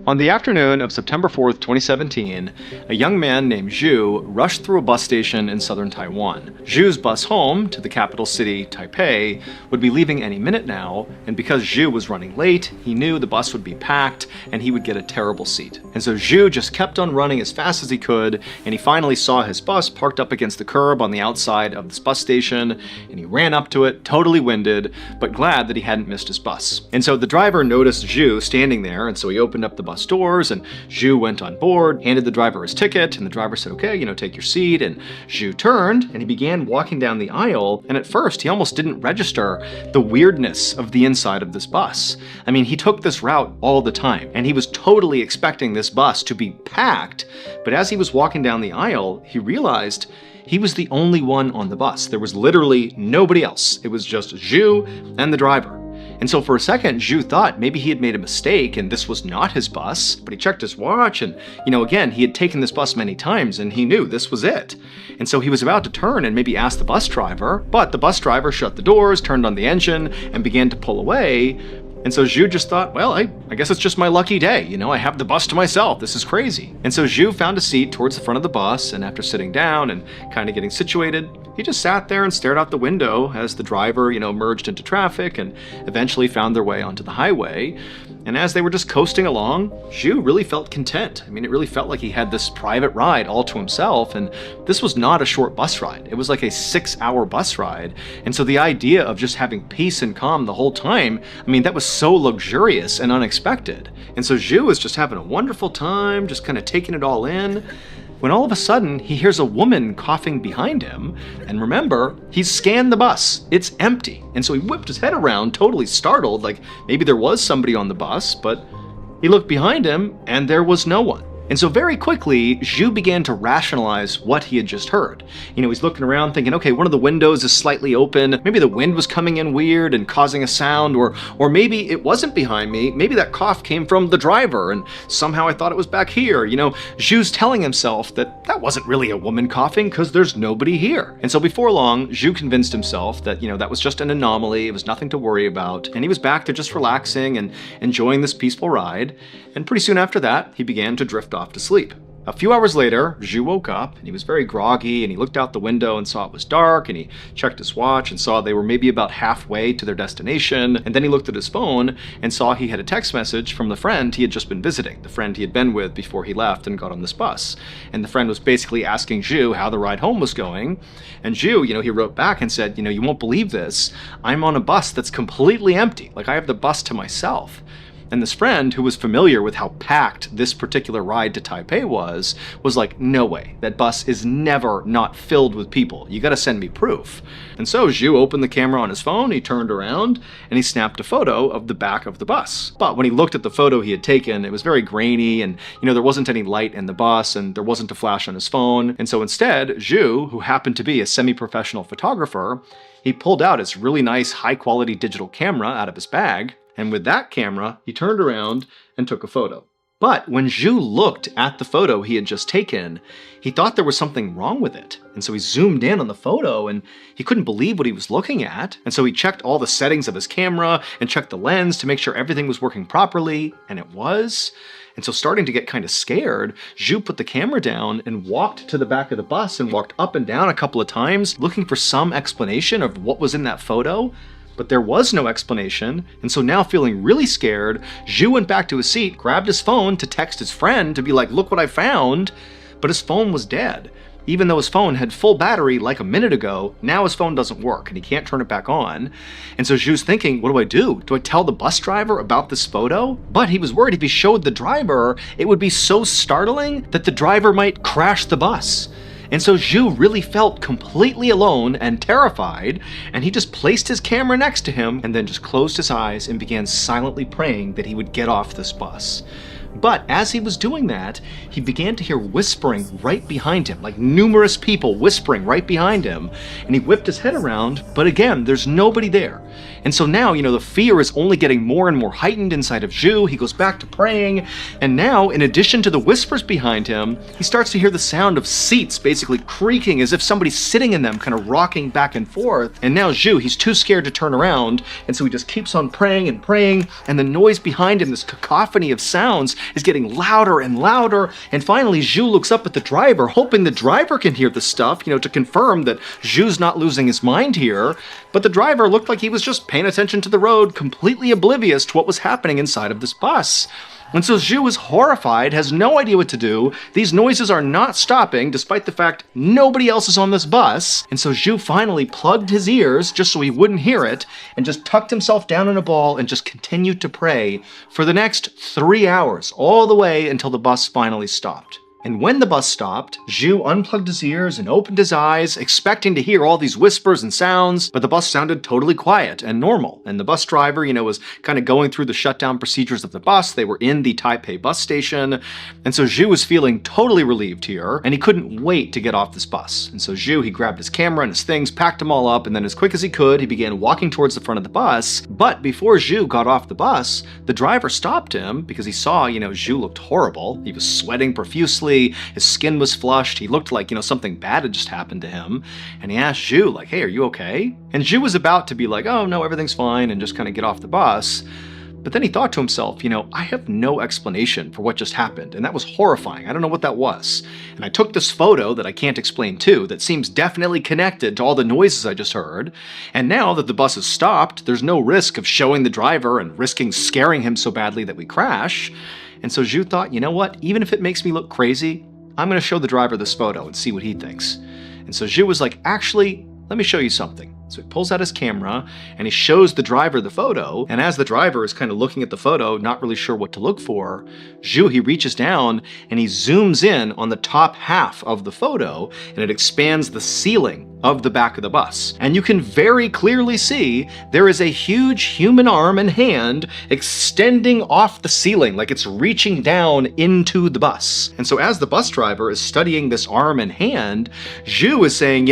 Speaker 1: On the afternoon of September 4th, 2017, a young man named Zhu rushed through a bus station in southern Taiwan. Zhu's bus home to the capital city, Taipei, would be leaving any minute now, and because Zhu was running late, he knew the bus would be packed and he would get a terrible seat. And so Zhu just kept on running as fast as he could, and he finally saw his bus parked up against the curb on the outside of this bus station, and he ran up to it, totally winded, but glad that he hadn't missed his bus. And so the driver noticed Zhu standing there, and so he opened up the bus doors, and Zhu went on board, handed the driver his ticket, and the driver said, okay, take your seat. And Zhu turned and he began walking down the aisle, and at first he almost didn't register the weirdness of the inside of this bus. I mean, he took this route all the time, and he was totally expecting this bus to be packed, but as he was walking down the aisle, he realized he was the only one on the bus. There was literally nobody else. It was just Zhu and the driver. And so for a second, Zhu thought maybe he had made a mistake and this was not his bus, but he checked his watch and, again, he had taken this bus many times and he knew this was it. And so he was about to turn and maybe ask the bus driver, but the bus driver shut the doors, turned on the engine, and began to pull away. And so Zhu just thought, well, I guess it's just my lucky day. I have the bus to myself. This is crazy. And so Zhu found a seat towards the front of the bus, and after sitting down and kind of getting situated, he just sat there and stared out the window as the driver, merged into traffic and eventually found their way onto the highway. And as they were just coasting along, Zhu really felt content. I mean, it really felt like he had this private ride all to himself, and this was not a short bus ride. It was like a 6-hour bus ride. And so the idea of just having peace and calm the whole time, I mean, that was so luxurious and unexpected. And so Zhu was just having a wonderful time, just kind of taking it all in, when all of a sudden he hears a woman coughing behind him. And remember, he's scanned the bus. It's empty. And so he whipped his head around, totally startled, like maybe there was somebody on the bus, but He looked behind him, and there was no one. And so very quickly, Zhu began to rationalize what he had just heard. He's looking around thinking, okay, one of the windows is slightly open. Maybe the wind was coming in weird and causing a sound, or maybe it wasn't behind me. Maybe that cough came from the driver, and somehow I thought it was back here. Zhu's telling himself that wasn't really a woman coughing because there's nobody here. And so before long, Zhu convinced himself that, that was just an anomaly. It was nothing to worry about. And he was back to just relaxing and enjoying this peaceful ride. And pretty soon after that, he began to drift off to sleep. A few hours later, Zhu woke up and he was very groggy, and he looked out the window and saw it was dark, and he checked his watch and saw they were maybe about halfway to their destination. And then he looked at his phone and saw he had a text message from the friend he had just been visiting, the friend he had been with before he left and got on this bus. And the friend was basically asking Zhu how the ride home was going. And Zhu, he wrote back and said, you won't believe this. I'm on a bus that's completely empty. Like, I have the bus to myself. And this friend, who was familiar with how packed this particular ride to Taipei was like, no way, that bus is never not filled with people. You gotta send me proof. And so Zhu opened the camera on his phone, he turned around, and he snapped a photo of the back of the bus. But when he looked at the photo he had taken, it was very grainy, and there wasn't any light in the bus, and there wasn't a flash on his phone. And so instead, Zhu, who happened to be a semi-professional photographer, he pulled out his really nice high-quality digital camera out of his bag, and with that camera, he turned around and took a photo. But when Zhu looked at the photo he had just taken, he thought there was something wrong with it. And so he zoomed in on the photo, and he couldn't believe what he was looking at. And so he checked all the settings of his camera and checked the lens to make sure everything was working properly, and it was. And so, starting to get kind of scared, Zhu put the camera down and walked to the back of the bus and walked up and down a couple of times, looking for some explanation of what was in that photo. But there was no explanation, and so now feeling really scared, Zhu went back to his seat, grabbed his phone to text his friend to be like, look what I found, but his phone was dead. Even though his phone had full battery like a minute ago, now his phone doesn't work and he can't turn it back on. And so Zhu's thinking, what do I do? Do I tell the bus driver about this photo? But he was worried if he showed the driver, it would be so startling that the driver might crash the bus. And so Zhu really felt completely alone and terrified, and he just placed his camera next to him and then just closed his eyes and began silently praying that he would get off this bus. But as he was doing that, he began to hear whispering right behind him, like numerous people whispering right behind him. And he whipped his head around, but again, there's nobody there. And so now, the fear is only getting more and more heightened inside of Zhu. He goes back to praying. And now, in addition to the whispers behind him, he starts to hear the sound of seats basically creaking as if somebody's sitting in them, kind of rocking back and forth. And now Zhu, he's too scared to turn around. And so he just keeps on praying and praying. And the noise behind him, this cacophony of sounds, is getting louder and louder. And finally, Zhu looks up at the driver, hoping the driver can hear the stuff, to confirm that Zhu's not losing his mind here. But the driver looked like he was just paying attention to the road, completely oblivious to what was happening inside of this bus. And so Zhu is horrified, has no idea what to do. These noises are not stopping, despite the fact nobody else is on this bus. And so Zhu finally plugged his ears just so he wouldn't hear it, and just tucked himself down in a ball and just continued to pray for the next 3 hours, all the way until the bus finally stopped. And when the bus stopped, Zhu unplugged his ears and opened his eyes, expecting to hear all these whispers and sounds, but the bus sounded totally quiet and normal. And the bus driver, was kind of going through the shutdown procedures of the bus. They were in the Taipei bus station. And so Zhu was feeling totally relieved here, and he couldn't wait to get off this bus. And so Zhu, he grabbed his camera and his things, packed them all up, and then as quick as he could, he began walking towards the front of the bus. But before Zhu got off the bus, the driver stopped him because he saw, Zhu looked horrible. He was sweating profusely. His skin was flushed. He looked like, something bad had just happened to him. And he asked Zhu, like, hey, are you okay? And Zhu was about to be like, oh, no, everything's fine, and just kind of get off the bus. But then he thought to himself, I have no explanation for what just happened, and that was horrifying. I don't know what that was. And I took this photo that I can't explain too, that seems definitely connected to all the noises I just heard. And now that the bus has stopped, there's no risk of showing the driver and risking scaring him so badly that we crash. And so Zhu thought, you know what, even if it makes me look crazy, I'm going to show the driver this photo and see what he thinks. And so Zhu was like, actually, let me show you something. So he pulls out his camera and he shows the driver the photo. And as the driver is kind of looking at the photo, not really sure what to look for, Zhu, he reaches down and he zooms in on the top half of the photo, and it expands the ceiling
Speaker 2: of the back of the bus. And you can very clearly see there is a huge human arm and hand extending off the ceiling, like it's reaching down into the bus. And so as the bus driver is studying this arm and hand, Zhu is saying,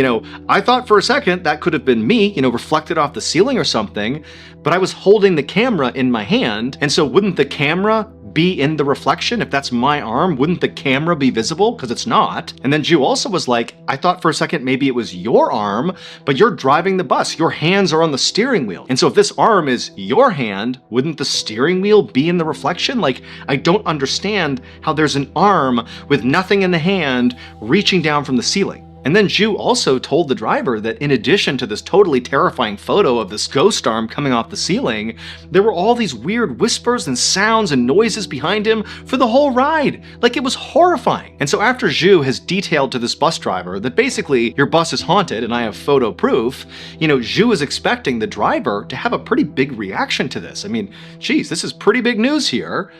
Speaker 2: I thought for a second that could have been me, reflected off the ceiling or something, but I was holding the camera in my hand, and so wouldn't the camera be in the reflection? If that's my arm, wouldn't the camera be visible? Because it's not. And then Zhu also was like, I thought for a second maybe it was your arm, but you're driving the bus. Your hands are on the steering wheel. And so if this arm is your hand, wouldn't the steering wheel be in the reflection? Like, I don't understand how there's an arm with nothing in the hand reaching down from the ceiling. And then Zhu also told the driver that in addition to this totally terrifying photo of this ghost arm coming off the ceiling, there were all these weird whispers and sounds and noises behind him for the whole ride. Like, it was horrifying. And so after Zhu has detailed to this bus driver that basically your bus is haunted and I have photo proof, Zhu is expecting the driver to have a pretty big reaction to this. I mean, geez, this is pretty big news here.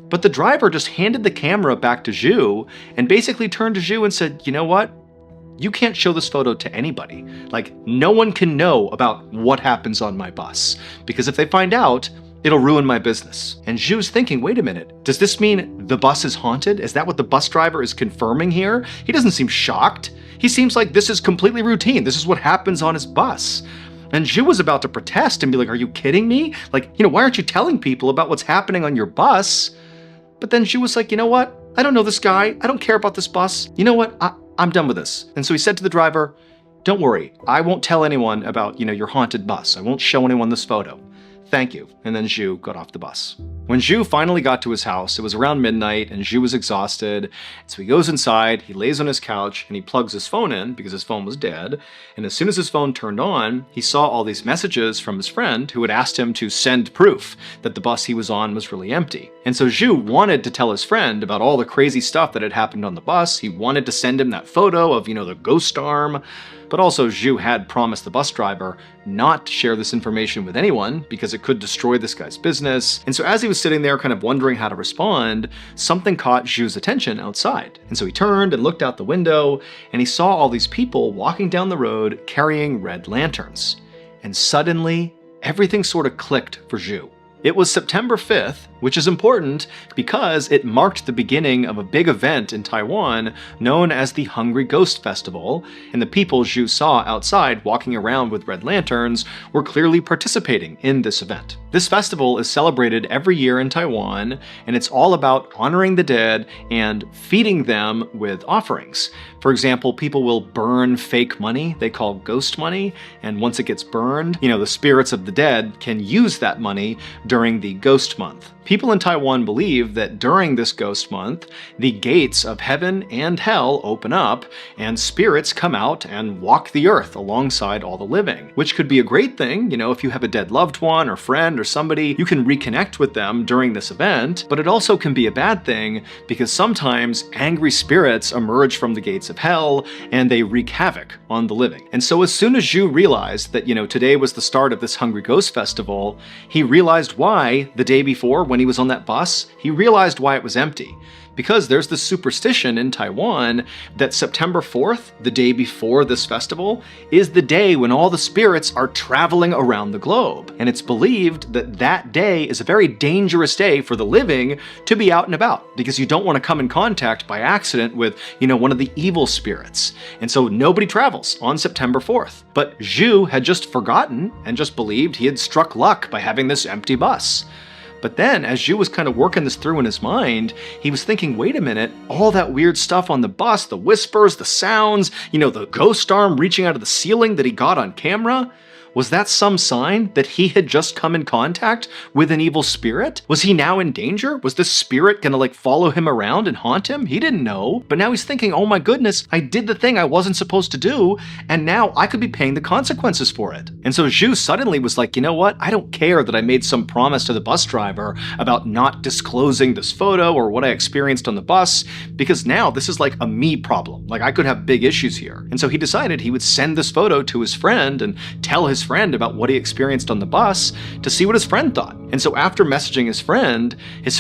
Speaker 2: But the driver just handed the camera back to Zhu and basically turned to Zhu and said, you know what? You can't show this photo to anybody. Like, no one can know about what happens on my bus, because if they find out, it'll ruin my business. And Zhu's thinking, wait a minute, does this mean the bus is haunted? Is that what the bus driver is confirming here? He doesn't seem shocked. He seems like this is completely routine. This is what happens on his bus. And Zhu was about to protest and be like, are you kidding me? Like, why aren't you telling people about what's happening on your bus? But then Zhu was like, you know what? I don't know this guy. I don't care about this bus. You know what? I'm done with this. And so he said to the driver, don't worry, I won't tell anyone about, your haunted bus. I won't show anyone this photo. Thank you. And then Zhu got off the bus. When Zhu finally got to his house, it was around midnight and Zhu was exhausted. So he goes inside, he lays on his couch, and he plugs his phone in because his phone was dead. And as soon as his phone turned on, he saw all these messages from his friend who had asked him to send proof that the bus he was on was really empty. And so Zhu wanted to tell his friend about all the crazy stuff that had happened on the bus. He wanted to send him that photo of, the ghost arm. But also Zhu had promised the bus driver not to share this information with anyone because it could destroy this guy's business. And so as he was sitting there kind of wondering how to respond, something caught Zhu's attention outside. And so he turned and looked out the window and he saw all these people walking down the road carrying red lanterns. And suddenly, everything sort of clicked for Zhu. It was September 5th, which is important because it marked the beginning of a big event in Taiwan known as the Hungry Ghost Festival, and the people Zhu saw outside walking around with red lanterns were clearly participating in this event. This festival is celebrated every year in Taiwan, and it's all about honoring the dead and feeding them with offerings. For example, people will burn fake money they call ghost money, and once it gets burned, the spirits of the dead can use that money during the ghost month. People in Taiwan believe that during this ghost month, the gates of heaven and hell open up, and spirits come out and walk the earth alongside all the living, which could be a great thing. If you have a dead loved one or friend or somebody, you can reconnect with them during this event, but it also can be a bad thing because sometimes angry spirits emerge from the gates of hell and they wreak havoc on the living. And so as soon as Zhu realized that, today was the start of this Hungry Ghost Festival, he realized why the day before when he was on that bus, he realized why it was empty. Because there's this superstition in Taiwan that September 4th, the day before this festival, is the day when all the spirits are traveling around the globe. And it's believed that that day is a very dangerous day for the living to be out and about, because you don't want to come in contact by accident with, one of the evil spirits. And so nobody travels on September 4th. But Zhu had just forgotten and just believed he had struck luck by having this empty bus. But then, as Zhu was kind of working this through in his mind, he was thinking, wait a minute, all that weird stuff on the bus, the whispers, the sounds, the ghost arm reaching out of the ceiling that he got on camera, was that some sign that he had just come in contact with an evil spirit? Was he now in danger? Was this spirit gonna follow him around and haunt him? He didn't know. But now he's thinking, oh my goodness, I did the thing I wasn't supposed to do, and now I could be paying the consequences for it. And so Zhu suddenly was like, you know what? I don't care that I made some promise to the bus driver about not disclosing this photo or what I experienced on the bus, because now this is like a me problem. I could have big issues here. And so he decided he would send this photo to his friend and tell his friend about what he experienced on the bus to see what his friend thought. And so after messaging his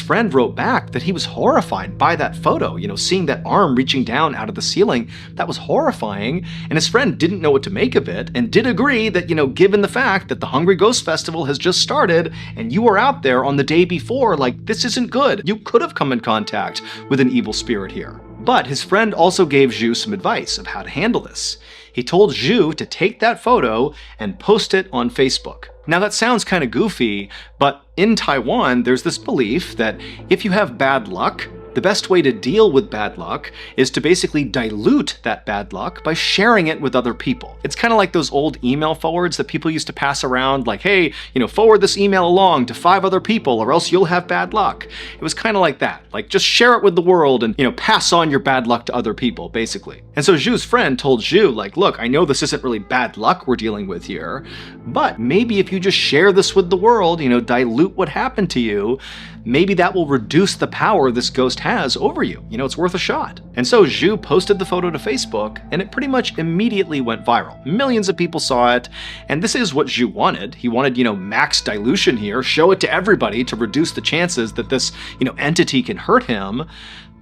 Speaker 2: friend wrote back that he was horrified by that photo, seeing that arm reaching down out of the ceiling. That was horrifying. And his friend didn't know what to make of it and did agree that, given the fact that the Hungry Ghost Festival has just started and you were out there on the day before, this isn't good. You could have come in contact with an evil spirit here. But his friend also gave Zhu some advice of how to handle this. He told Zhu to take that photo and post it on Facebook. Now that sounds kind of goofy, but in Taiwan, there's this belief that if you have bad luck, the best way to deal with bad luck is to basically dilute that bad luck by sharing it with other people. It's kind of like those old email forwards that people used to pass around, like, hey, forward this email along to 5 other people or else you'll have bad luck. It was kind of like that. Like, just share it with the world and, pass on your bad luck to other people, basically. And so Zhu's friend told Zhu, look, I know this isn't really bad luck we're dealing with here, but maybe if you just share this with the world, dilute what happened to you, maybe that will reduce the power this ghost has over you. It's worth a shot. And so Zhu posted the photo to Facebook, and it pretty much immediately went viral. Millions of people saw it, and this is what Zhu wanted. He wanted, max dilution here, show it to everybody to reduce the chances that this, entity can hurt him.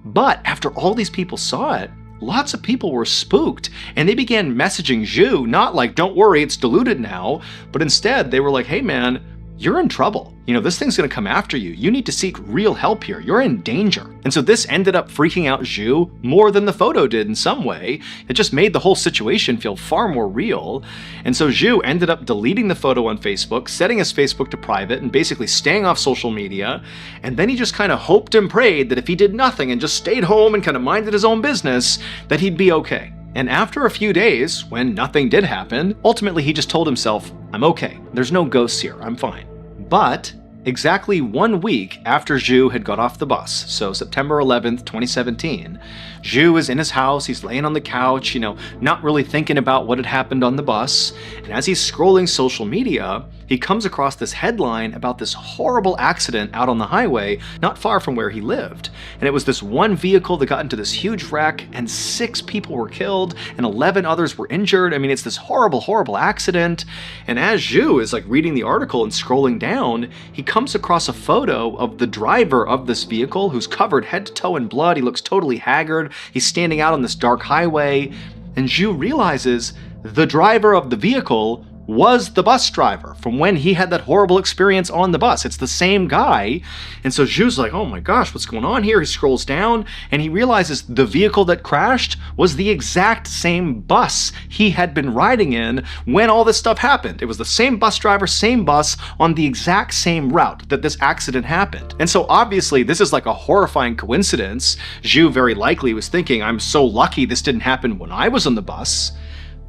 Speaker 2: But after all these people saw it, lots of people were spooked, and they began messaging Zhu, not like, don't worry, it's diluted now, but instead they were like, hey man, you're in trouble. This thing's gonna come after you. You need to seek real help here. You're in danger. And so this ended up freaking out Zhu more than the photo did in some way. It just made the whole situation feel far more real. And so Zhu ended up deleting the photo on Facebook, setting his Facebook to private, and basically staying off social media. And then he just kind of hoped and prayed that if he did nothing and just stayed home and kind of minded his own business, that he'd be okay. And after a few days, when nothing did happen, ultimately he just told himself, I'm okay. There's no ghosts here. I'm fine. But exactly 1 week after Zhu had got off the bus, so September 11th, 2017, Zhu is in his house, he's laying on the couch, not really thinking about what had happened on the bus, and as he's scrolling social media, he comes across this headline about this horrible accident out on the highway not far from where he lived. And it was this one vehicle that got into this huge wreck, and 6 people were killed, and 11 others were injured. I mean, it's this horrible, horrible accident. And as Zhu is reading the article and scrolling down, he comes across a photo of the driver of this vehicle who's covered head to toe in blood. He looks totally haggard. He's standing out on this dark highway, and Zhu realizes the driver of the vehicle was the bus driver from when he had that horrible experience on the bus. It's the same guy. And so Zhu's like, oh my gosh, what's going on here? He scrolls down and he realizes the vehicle that crashed was the exact same bus he had been riding in when all this stuff happened. It was the same bus driver, same bus on the exact same route that this accident happened. And so obviously this is like a horrifying coincidence. Zhu very likely was thinking, I'm so lucky this didn't happen when I was on the bus.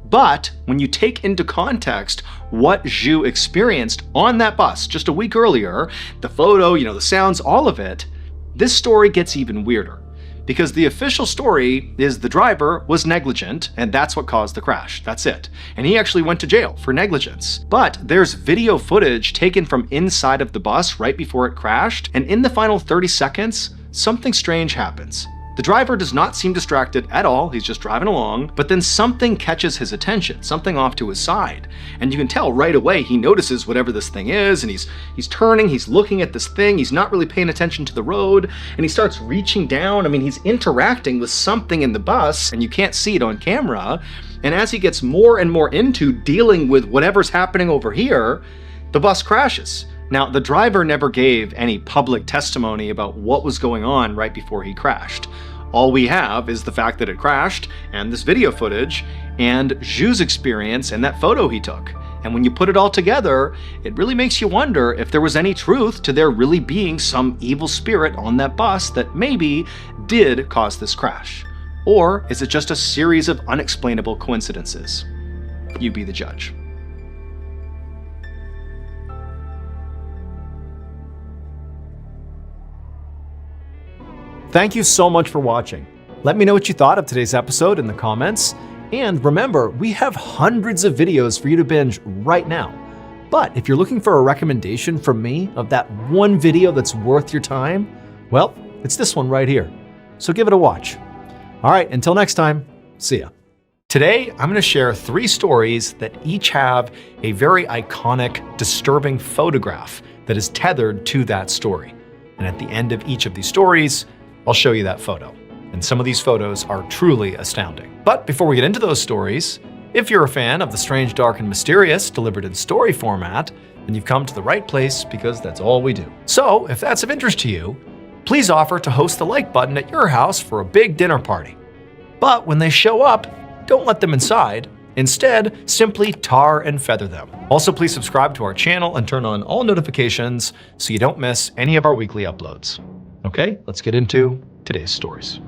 Speaker 2: But when you take into context what Zhu experienced on that bus just a week earlier, the photo, the sounds, all of it, this story gets even weirder. Because the official story is the driver was negligent, and that's what caused the crash. That's it. And he actually went to jail for negligence. But there's video footage taken from inside of the bus right before it crashed, and in the final 30 seconds, something strange happens. The driver does not seem distracted at all, he's just driving along, but then something catches his attention, something off to his side. And you can tell right away he notices whatever this thing is, and he's turning, he's looking at this thing, he's not really paying attention to the road, and he starts reaching down. I mean, he's interacting with something in the bus, and you can't see it on camera. And as he gets more and more into dealing with whatever's happening over here, the bus crashes. Now, the driver never gave any public testimony about what was going on right before he crashed. All we have is the fact that it crashed, and this video footage, and Zhu's experience and that photo he took. And when you put it all together, it really makes you wonder if there was any truth to there really being some evil spirit on that bus that maybe did cause this crash. Or is it just a series of unexplainable coincidences? You be the judge.
Speaker 1: Thank you so much for watching. Let me know what you thought of today's episode in the comments. And remember, we have hundreds of videos for you to binge right now. But if you're looking for a recommendation from me of that one video that's worth your time, well, it's this one right here. So give it a watch. All right, until next time, see ya. Today, I'm going to share 3 stories that each have a very iconic, disturbing photograph that is tethered to that story. And at the end of each of these stories, I'll show you that photo. And some of these photos are truly astounding. But before we get into those stories, if you're a fan of the strange, dark, and mysterious delivered in story format, then you've come to the right place because that's all we do. So if that's of interest to you, please offer to host the like button at your house for a big dinner party. But when they show up, don't let them inside. Instead, simply tar and feather them. Also, please subscribe to our channel and turn on all notifications so you don't miss any of our weekly uploads. Okay, let's get into today's stories.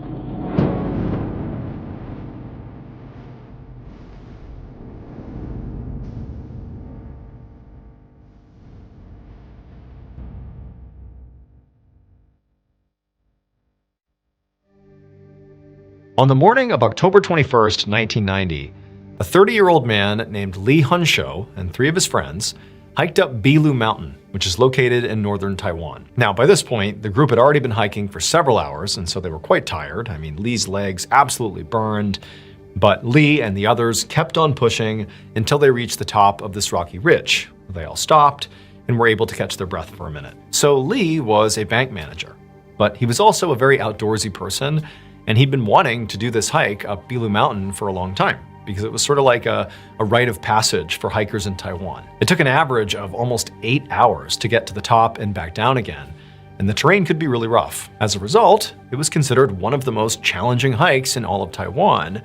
Speaker 1: On the morning of October 21st, 1990, a 30-year-old man named Lee Hunsho and 3 of his friends hiked up Bilu Mountain, which is located in northern Taiwan. Now, by this point, the group had already been hiking for several hours, and so they were quite tired. I mean, Lee's legs absolutely burned, but Lee and the others kept on pushing until they reached the top of this rocky ridge. They all stopped and were able to catch their breath for a minute. So Lee was a bank manager, but he was also a very outdoorsy person, and he'd been wanting to do this hike up Bilu Mountain for a long time because it was sort of like a rite of passage for hikers in Taiwan. It took an average of almost 8 hours to get to the top and back down again, and the terrain could be really rough. As a result, it was considered one of the most challenging hikes in all of Taiwan.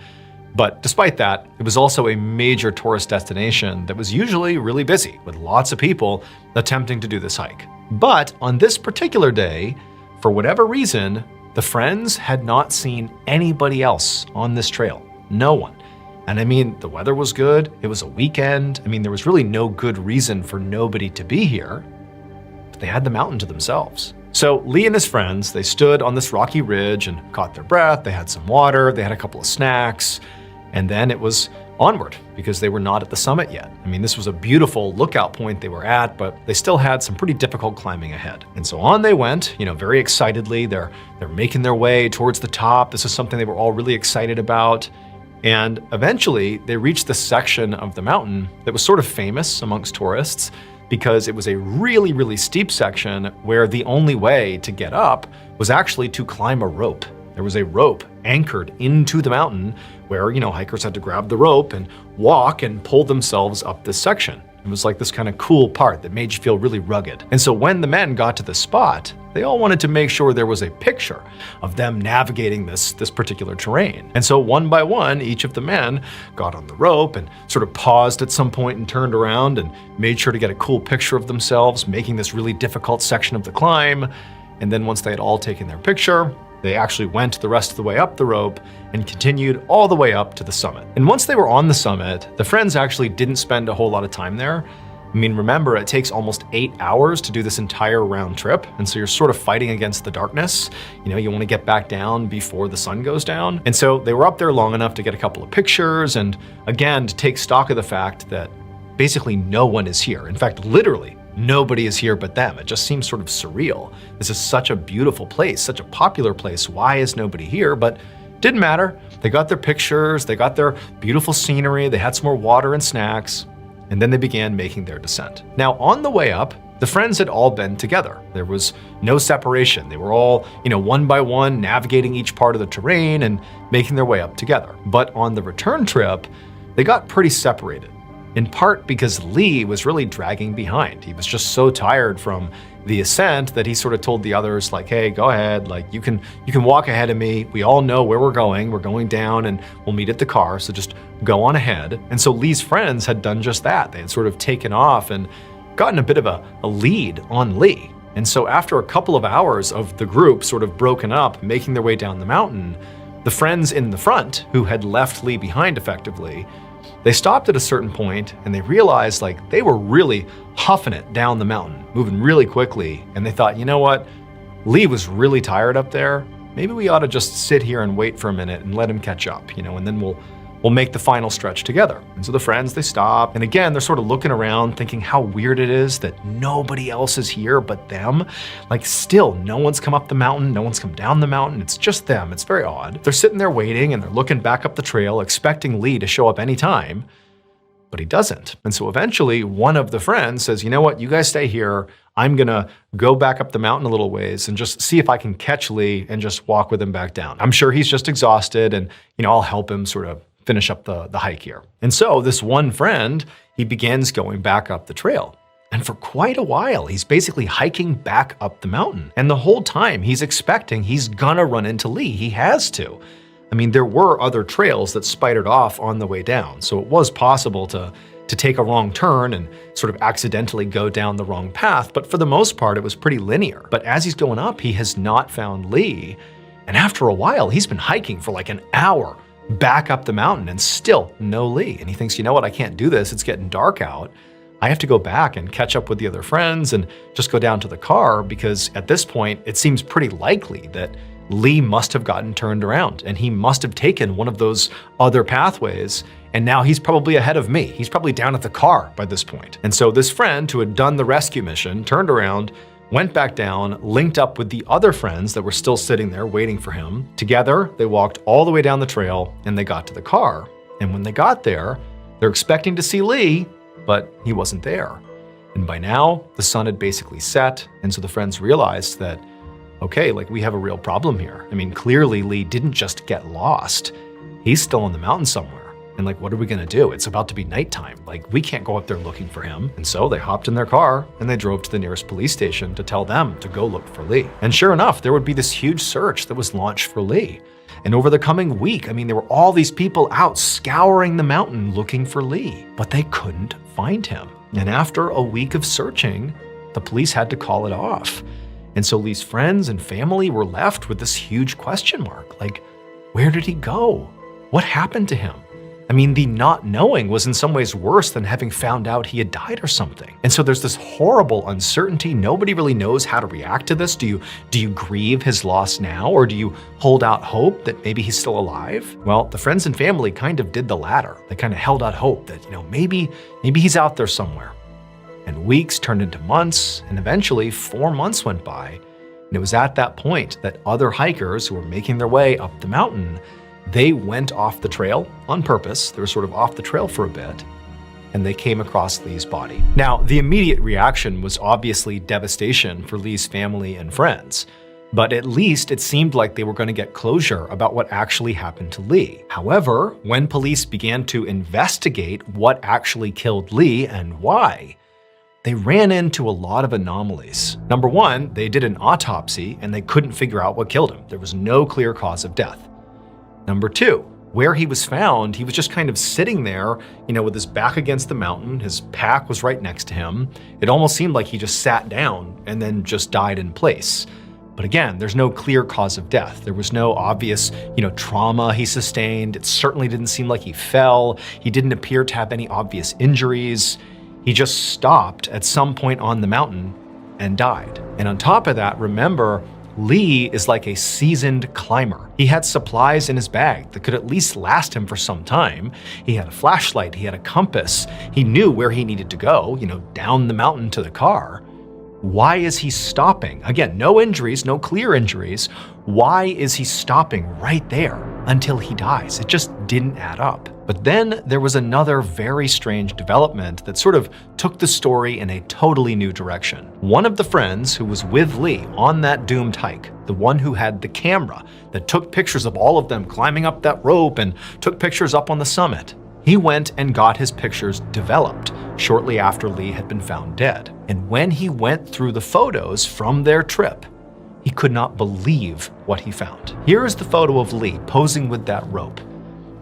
Speaker 1: But despite that, it was also a major tourist destination that was usually really busy, with lots of people attempting to do this hike. But on this particular day, for whatever reason, the friends had not seen anybody else on this trail. No one. And I mean, the weather was good. It was a weekend. I mean, there was really no good reason for nobody to be here. But they had the mountain to themselves. So Lee and his friends, they stood on this rocky ridge and caught their breath. They had some water. They had a couple of snacks. And then it was onward because they were not at the summit yet. I mean, this was a beautiful lookout point they were at, but they still had some pretty difficult climbing ahead. And so on they went, very excitedly. They're making their way towards the top. This is something they were all really excited about. And eventually they reached this section of the mountain that was sort of famous amongst tourists because it was a really, really steep section where the only way to get up was actually to climb a rope. There was a rope anchored into the mountain where, hikers had to grab the rope and walk and pull themselves up this section. It was like this kind of cool part that made you feel really rugged. And so when the men got to the spot, they all wanted to make sure there was a picture of them navigating this particular terrain. And so one by one, each of the men got on the rope and sort of paused at some point and turned around and made sure to get a cool picture of themselves making this really difficult section of the climb. And then once they had all taken their picture, they actually went the rest of the way up the rope and continued all the way up to the summit. And once they were on the summit, the friends actually didn't spend a whole lot of time there. I mean, remember, it takes almost 8 hours to do this entire round trip. And so you're sort of fighting against the darkness. You want to get back down before the sun goes down. And so they were up there long enough to get a couple of pictures and, again, to take stock of the fact that basically no one is here. In fact, literally, nobody is here but them. It just seems sort of surreal. This is such a beautiful place, such a popular place. Why is nobody here? But didn't matter. They got their pictures, they got their beautiful scenery, they had some more water and snacks, and then they began making their descent. Now, on the way up, the friends had all been together. There was no separation. They were all, one by one, navigating each part of the terrain and making their way up together. But on the return trip, they got pretty separated. In part because Lee was really dragging behind. He was just so tired from the ascent that he sort of told the others, like, hey, go ahead, like you can walk ahead of me. We all know where we're going. We're going down and we'll meet at the car, so just go on ahead. And so Lee's friends had done just that. They had sort of taken off and gotten a bit of a lead on Lee. And so after a couple of hours of the group sort of broken up, making their way down the mountain, the friends in the front, who had left Lee behind effectively, they stopped at a certain point and they realized like they were really huffing it down the mountain, moving really quickly. And they thought, you know what? Lee was really tired up there. Maybe we ought to just sit here and wait for a minute and let him catch up, and then we'll we'll make the final stretch together. And so the friends, they stop. And again, they're sort of looking around thinking how weird it is that nobody else is here but them. Like still, no one's come up the mountain, no one's come down the mountain. It's just them. It's very odd. They're sitting there waiting and they're looking back up the trail, expecting Lee to show up anytime. But he doesn't. And so eventually one of the friends says, you know what, you guys stay here. I'm gonna go back up the mountain a little ways and just see if I can catch Lee and just walk with him back down. I'm sure he's just exhausted and, I'll help him sort of finish up the hike here. And so this one friend, he begins going back up the trail. And for quite a while, he's basically hiking back up the mountain. And the whole time he's expecting he's gonna run into Lee. He has to. I mean, there were other trails that spidered off on the way down, so it was possible to take a wrong turn and sort of accidentally go down the wrong path, but for the most part, it was pretty linear. But as he's going up, he has not found Lee, and after a while, he's been hiking for like an hour back up the mountain and still no Lee. And he thinks, you know what, I can't do this, it's getting dark out. I have to go back and catch up with the other friends and just go down to the car, because at this point, it seems pretty likely that Lee must have gotten turned around and he must have taken one of those other pathways, and now he's probably ahead of me. He's probably down at the car by this point. And so this friend who had done the rescue mission turned around, went back down, linked up with the other friends that were still sitting there waiting for him. Together, they walked all the way down the trail and they got to the car. And when they got there, they're expecting to see Lee, but he wasn't there. And by now, the sun had basically set, and so the friends realized that, okay, like we have a real problem here. I mean, clearly Lee didn't just get lost. He's still in the mountain somewhere. And like, what are we gonna do? It's about to be nighttime. Like, we can't go up there looking for him. And so they hopped in their car and they drove to the nearest police station to tell them to go look for Lee. And sure enough, there would be this huge search that was launched for Lee. And over the coming week, I mean, there were all these people out scouring the mountain looking for Lee, but they couldn't find him. And after a week of searching, the police had to call it off. And so Lee's friends and family were left with this huge question mark. Like, where did he go? What happened to him? I mean, the not knowing was in some ways worse than having found out he had died or something. And so there's this horrible uncertainty. Nobody really knows how to react to this. Do you grieve his loss now, or do you hold out hope that maybe he's still alive? Well, the friends and family kind of did the latter. They kind of held out hope that, maybe he's out there somewhere. And weeks turned into months, and eventually 4 months went by. And it was at that point that other hikers who were making their way up the mountain, they went off the trail on purpose. They were sort of off the trail for a bit, and they came across Lee's body. Now, the immediate reaction was obviously devastation for Lee's family and friends, but at least it seemed like they were going to get closure about what actually happened to Lee. However, when police began to investigate what actually killed Lee and why, they ran into a lot of anomalies. Number one, they did an autopsy and they couldn't figure out what killed him. There was no clear cause of death. Number two, where he was found, he was just kind of sitting there, with his back against the mountain. His pack was right next to him. It almost seemed like he just sat down and then just died in place. But again, there's no clear cause of death. There was no obvious, trauma he sustained. It certainly didn't seem like he fell. He didn't appear to have any obvious injuries. He just stopped at some point on the mountain and died. And on top of that, remember, Lee is like a seasoned climber. He had supplies in his bag that could at least last him for some time. He had a flashlight, he had a compass. He knew where he needed to go, down the mountain to the car. Why is he stopping? Again, no injuries, no clear injuries. Why is he stopping right there until he dies? It just didn't add up. But then there was another very strange development that sort of took the story in a totally new direction. One of the friends who was with Lee on that doomed hike, the one who had the camera that took pictures of all of them climbing up that rope and took pictures up on the summit, he went and got his pictures developed shortly after Lee had been found dead. And when he went through the photos from their trip, he could not believe what he found. Here is the photo of Lee posing with that rope.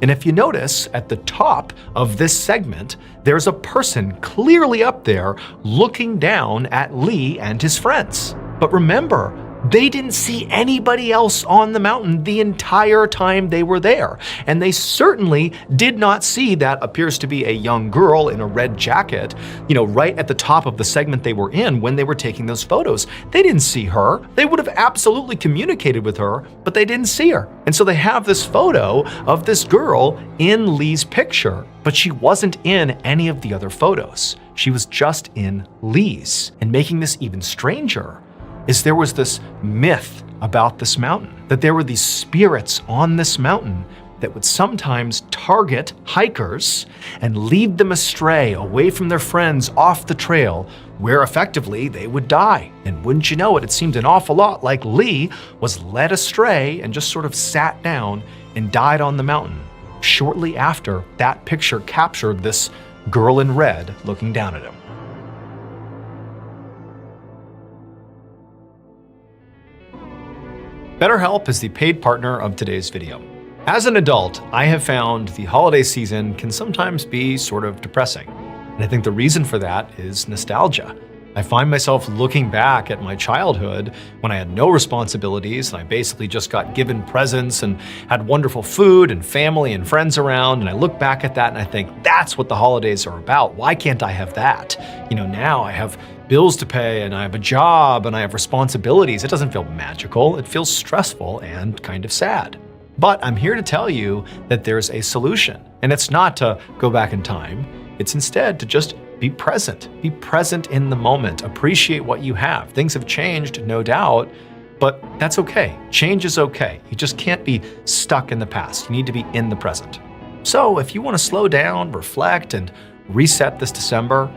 Speaker 1: And if you notice, at the top of this segment, there's a person clearly up there looking down at Lee and his friends. But remember,
Speaker 2: They didn't see anybody else on the mountain the entire time they were there. And they certainly did not see that appears to be a young girl in a red jacket, right at the top of the segment they were in when they were taking those photos. They didn't see her. They would have absolutely communicated with her, but they didn't see her. And so they have this photo of this girl in Lee's picture, but she wasn't in any of the other photos. She was just in Lee's. And making this even stranger is there was this myth about this mountain, that there were these spirits on this mountain that would sometimes target hikers and lead them astray away from their friends off the trail, where effectively they would die. And wouldn't you know it, it seemed an awful lot like Lee was led astray and just sort of sat down and died on the mountain shortly after that picture captured this girl in red looking down at him. BetterHelp is the paid partner of today's video. As an adult, I have found the holiday season can sometimes be sort of depressing. And I think the reason for that is nostalgia. I find myself looking back at my childhood when I had no responsibilities and I basically just got given presents and had wonderful food and family and friends around. And I look back at that and I think, that's what the holidays are about. Why can't I have that? Now I have bills to pay and I have a job and I have responsibilities. It doesn't feel magical. It feels stressful and kind of sad. But I'm here to tell you that there's a solution. And it's not to go back in time. It's instead to just be present. Be present in the moment. Appreciate what you have. Things have changed, no doubt, but that's okay. Change is okay. You just can't be stuck in the past. You need to be in the present. So if you want to slow down, reflect, and reset this December,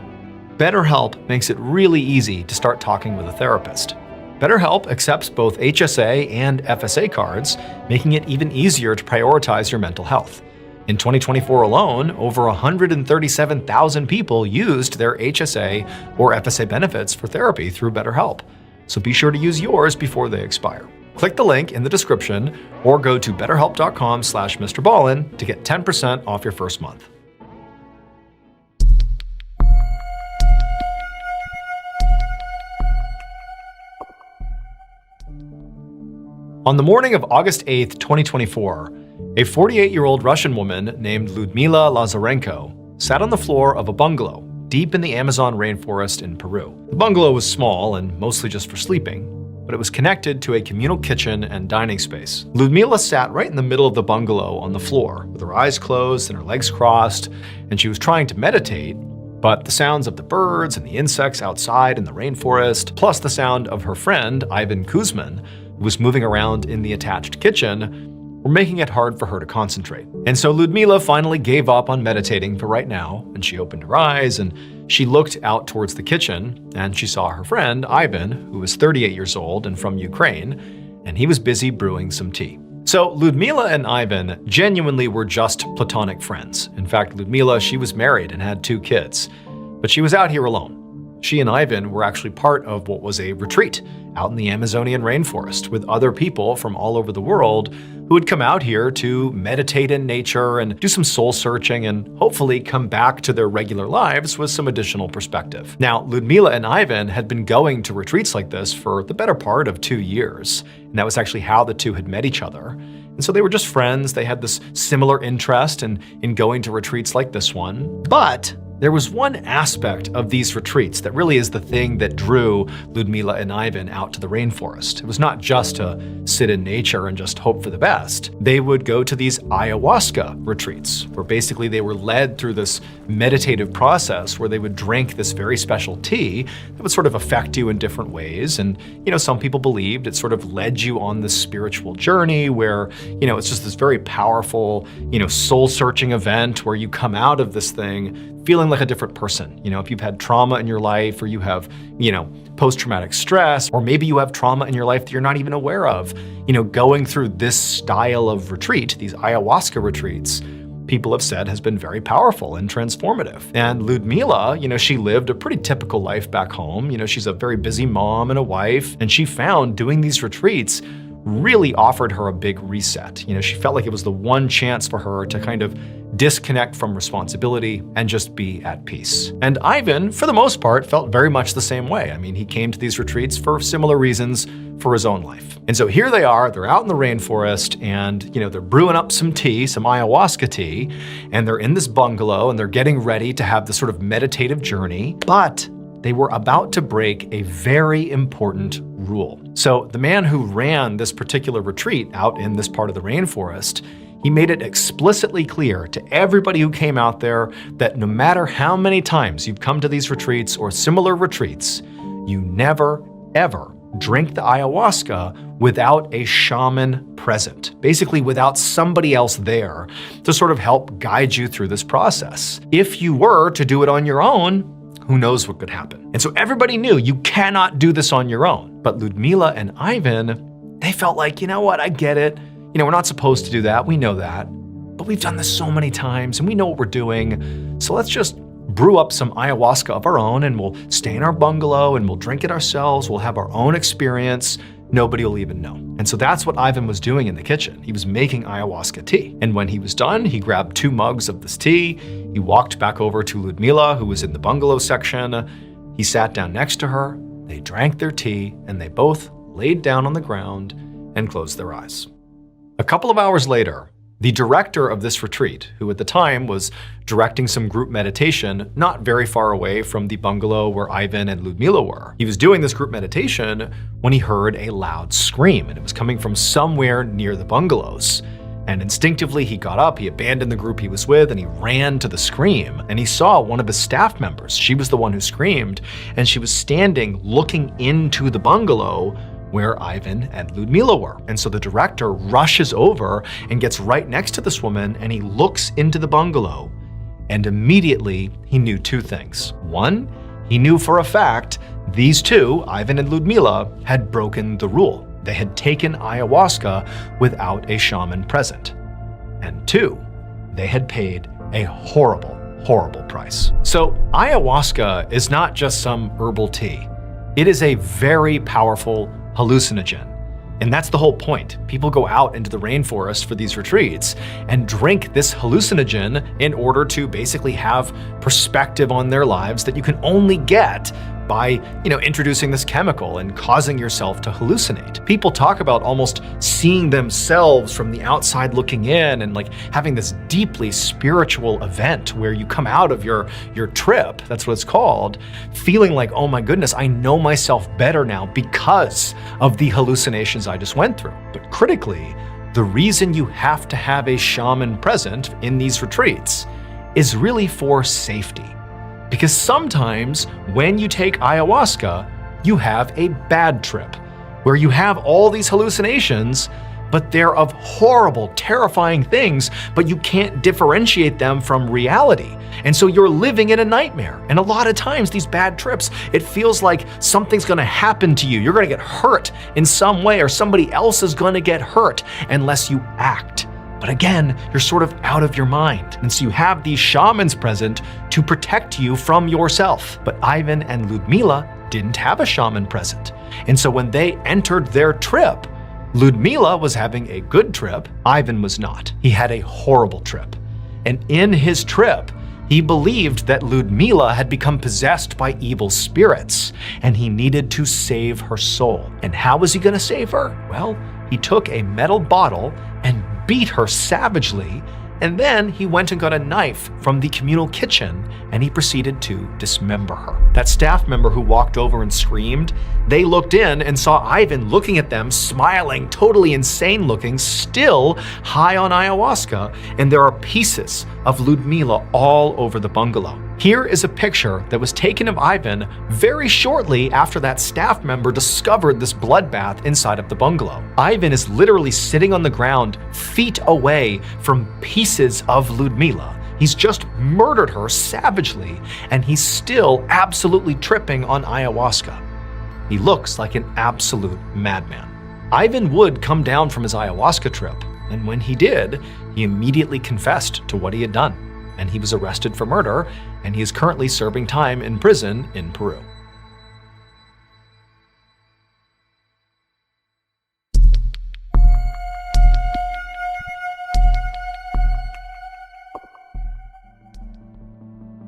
Speaker 2: BetterHelp makes it really easy to start talking with a therapist. BetterHelp accepts both HSA and FSA cards, making it even easier to prioritize your mental health. In 2024 alone, over 137,000 people used their HSA or FSA benefits for therapy through BetterHelp. So be sure to use yours before they expire. Click the link in the description or go to betterhelp.com/Mr. Ballin to get 10% off your first month. On the morning of August 8, 2024, a 48-year-old Russian woman named Lyudmila Lazarenko sat on the floor of a bungalow deep in the Amazon rainforest in Peru. The bungalow was small and mostly just for sleeping, but it was connected to a communal kitchen and dining space. Lyudmila sat right in the middle of the bungalow on the floor with her eyes closed and her legs crossed, and she was trying to meditate, but the sounds of the birds and the insects outside in the rainforest, plus the sound of her friend, Ivan Kuzmin, who was moving around in the attached kitchen, were making it hard for her to concentrate. And so Lyudmila finally gave up on meditating for right now, and she opened her eyes and she looked out towards the kitchen, and she saw her friend, Ivan, who was 38 years old and from Ukraine, and he was busy brewing some tea. So Lyudmila and Ivan genuinely were just platonic friends. In fact, Lyudmila, she was married and had 2 kids, but she was out here alone. She and Ivan were actually part of what was a retreat out in the Amazonian rainforest with other people from all over the world who had come out here to meditate in nature and do some soul searching and hopefully come back to their regular lives with some additional perspective. Now, Lyudmila and Ivan had been going to retreats like this for the better part of 2 years, and that was actually how the two had met each other. And so they were just friends. They had this similar interest in going to retreats like this one. But there was one aspect of these retreats that really is the thing that drew Lyudmila and Ivan out to the rainforest. It was not just to sit in nature and just hope for the best. They would go to these ayahuasca retreats, where basically they were led through this meditative process where they would drink this very special tea that would sort of affect you in different ways. And, some people believed it sort of led you on this spiritual journey where, it's just this very powerful, soul-searching event where you come out of this thing feeling like a different person. If you've had trauma in your life, or you have, post-traumatic stress, or maybe you have trauma in your life that you're not even aware of, going through this style of retreat, these ayahuasca retreats, people have said has been very powerful and transformative. And Lyudmila, she lived a pretty typical life back home. She's a very busy mom and a wife, and she found doing these retreats
Speaker 1: really offered her a big reset. She felt like it was the one chance for her to kind of disconnect from responsibility and just be at peace. And Ivan, for the most part, felt very much the same way. I mean, he came to these retreats for similar reasons for his own life. And so here they are, they're out in the rainforest, and they're brewing up some tea, some ayahuasca tea, and they're in this bungalow and they're getting ready to have this sort of meditative journey. But they were about to break a very important rule. So the man who ran this particular retreat out in this part of the rainforest, he made it explicitly clear to everybody who came out there that no matter how many times you've come to these retreats or similar retreats, you never, ever drink the ayahuasca without a shaman present, basically without somebody else there to sort of help guide you through this process. If you were to do it on your own, who knows what could happen? And so everybody knew you cannot do this on your own. But Ludmila and Ivan, they felt like, you know what, I get it. We're not supposed to do that, we know that. But we've done this so many times and we know what we're doing. So let's just brew up some ayahuasca of our own and we'll stay in our bungalow and we'll drink it ourselves. We'll have our own experience. Nobody will even know. And so that's what Ivan was doing in the kitchen. He was making ayahuasca tea. And when he was done, he grabbed 2 mugs of this tea. He walked back over to Ludmila, who was in the bungalow section. He sat down next to her. They drank their tea and they both laid down on the ground and closed their eyes. A couple of hours later, the director of this retreat, who at the time was directing some group meditation not very far away from the bungalow where Ivan and Ludmila were, he was doing this group meditation when he heard a loud scream, and it was coming from somewhere near the bungalows. And instinctively, he got up, he abandoned the group he was with, and he ran to the scream. And he saw one of his staff members. She was the one who screamed, and she was standing looking into the bungalow where Ivan and Ludmila were. And so the director rushes over and gets right next to this woman, and he looks into the bungalow, and immediately he knew 2 things. One, he knew for a fact these 2, Ivan and Ludmila, had broken the rule. They had taken ayahuasca without a shaman present. And 2, they had paid a horrible, horrible price. So ayahuasca is not just some herbal tea. It is a very powerful hallucinogen. And that's the whole point. People go out into the rainforest for these retreats and drink this hallucinogen in order to basically have perspective on their lives that you can only get by, introducing this chemical and causing yourself to hallucinate. People talk about almost seeing themselves from the outside looking in and like having this deeply spiritual event where you come out of your trip, that's what it's called, feeling like, oh my goodness, I know myself better now because of the hallucinations I just went through. But critically, the reason you have to have a shaman present in these retreats is really for safety. Because sometimes when you take ayahuasca, you have a bad trip where you have all these hallucinations, but they're of horrible, terrifying things, but you can't differentiate them from reality. And so you're living in a nightmare. And a lot of times these bad trips, it feels like something's gonna happen to you. You're gonna get hurt in some way, or somebody else is gonna get hurt unless you act. But again, you're sort of out of your mind. And so you have these shamans present to protect you from yourself. But Ivan and Ludmila didn't have a shaman present. And so when they entered their trip, Ludmila was having a good trip, Ivan was not. He had a horrible trip. And in his trip, he believed that Ludmila had become possessed by evil spirits, and he needed to save her soul. And how was he gonna save her? Well, he took a metal bottle and beat her savagely, and then he went and got a knife from the communal kitchen and he proceeded to dismember her. That staff member who walked over and screamed, they looked in and saw Ivan looking at them, smiling, totally insane looking, still high on ayahuasca, and there are pieces of Ludmila all over the bungalow. Here is a picture that was taken of Ivan very shortly after that staff member discovered this bloodbath inside of the bungalow. Ivan is literally sitting on the ground, feet away from pieces of Ludmila. He's just murdered her savagely, and he's still absolutely tripping on ayahuasca. He looks like an absolute madman. Ivan would come down from his ayahuasca trip, and when he did, he immediately confessed to what he had done. And he was arrested for murder, and he is currently serving time in prison in Peru.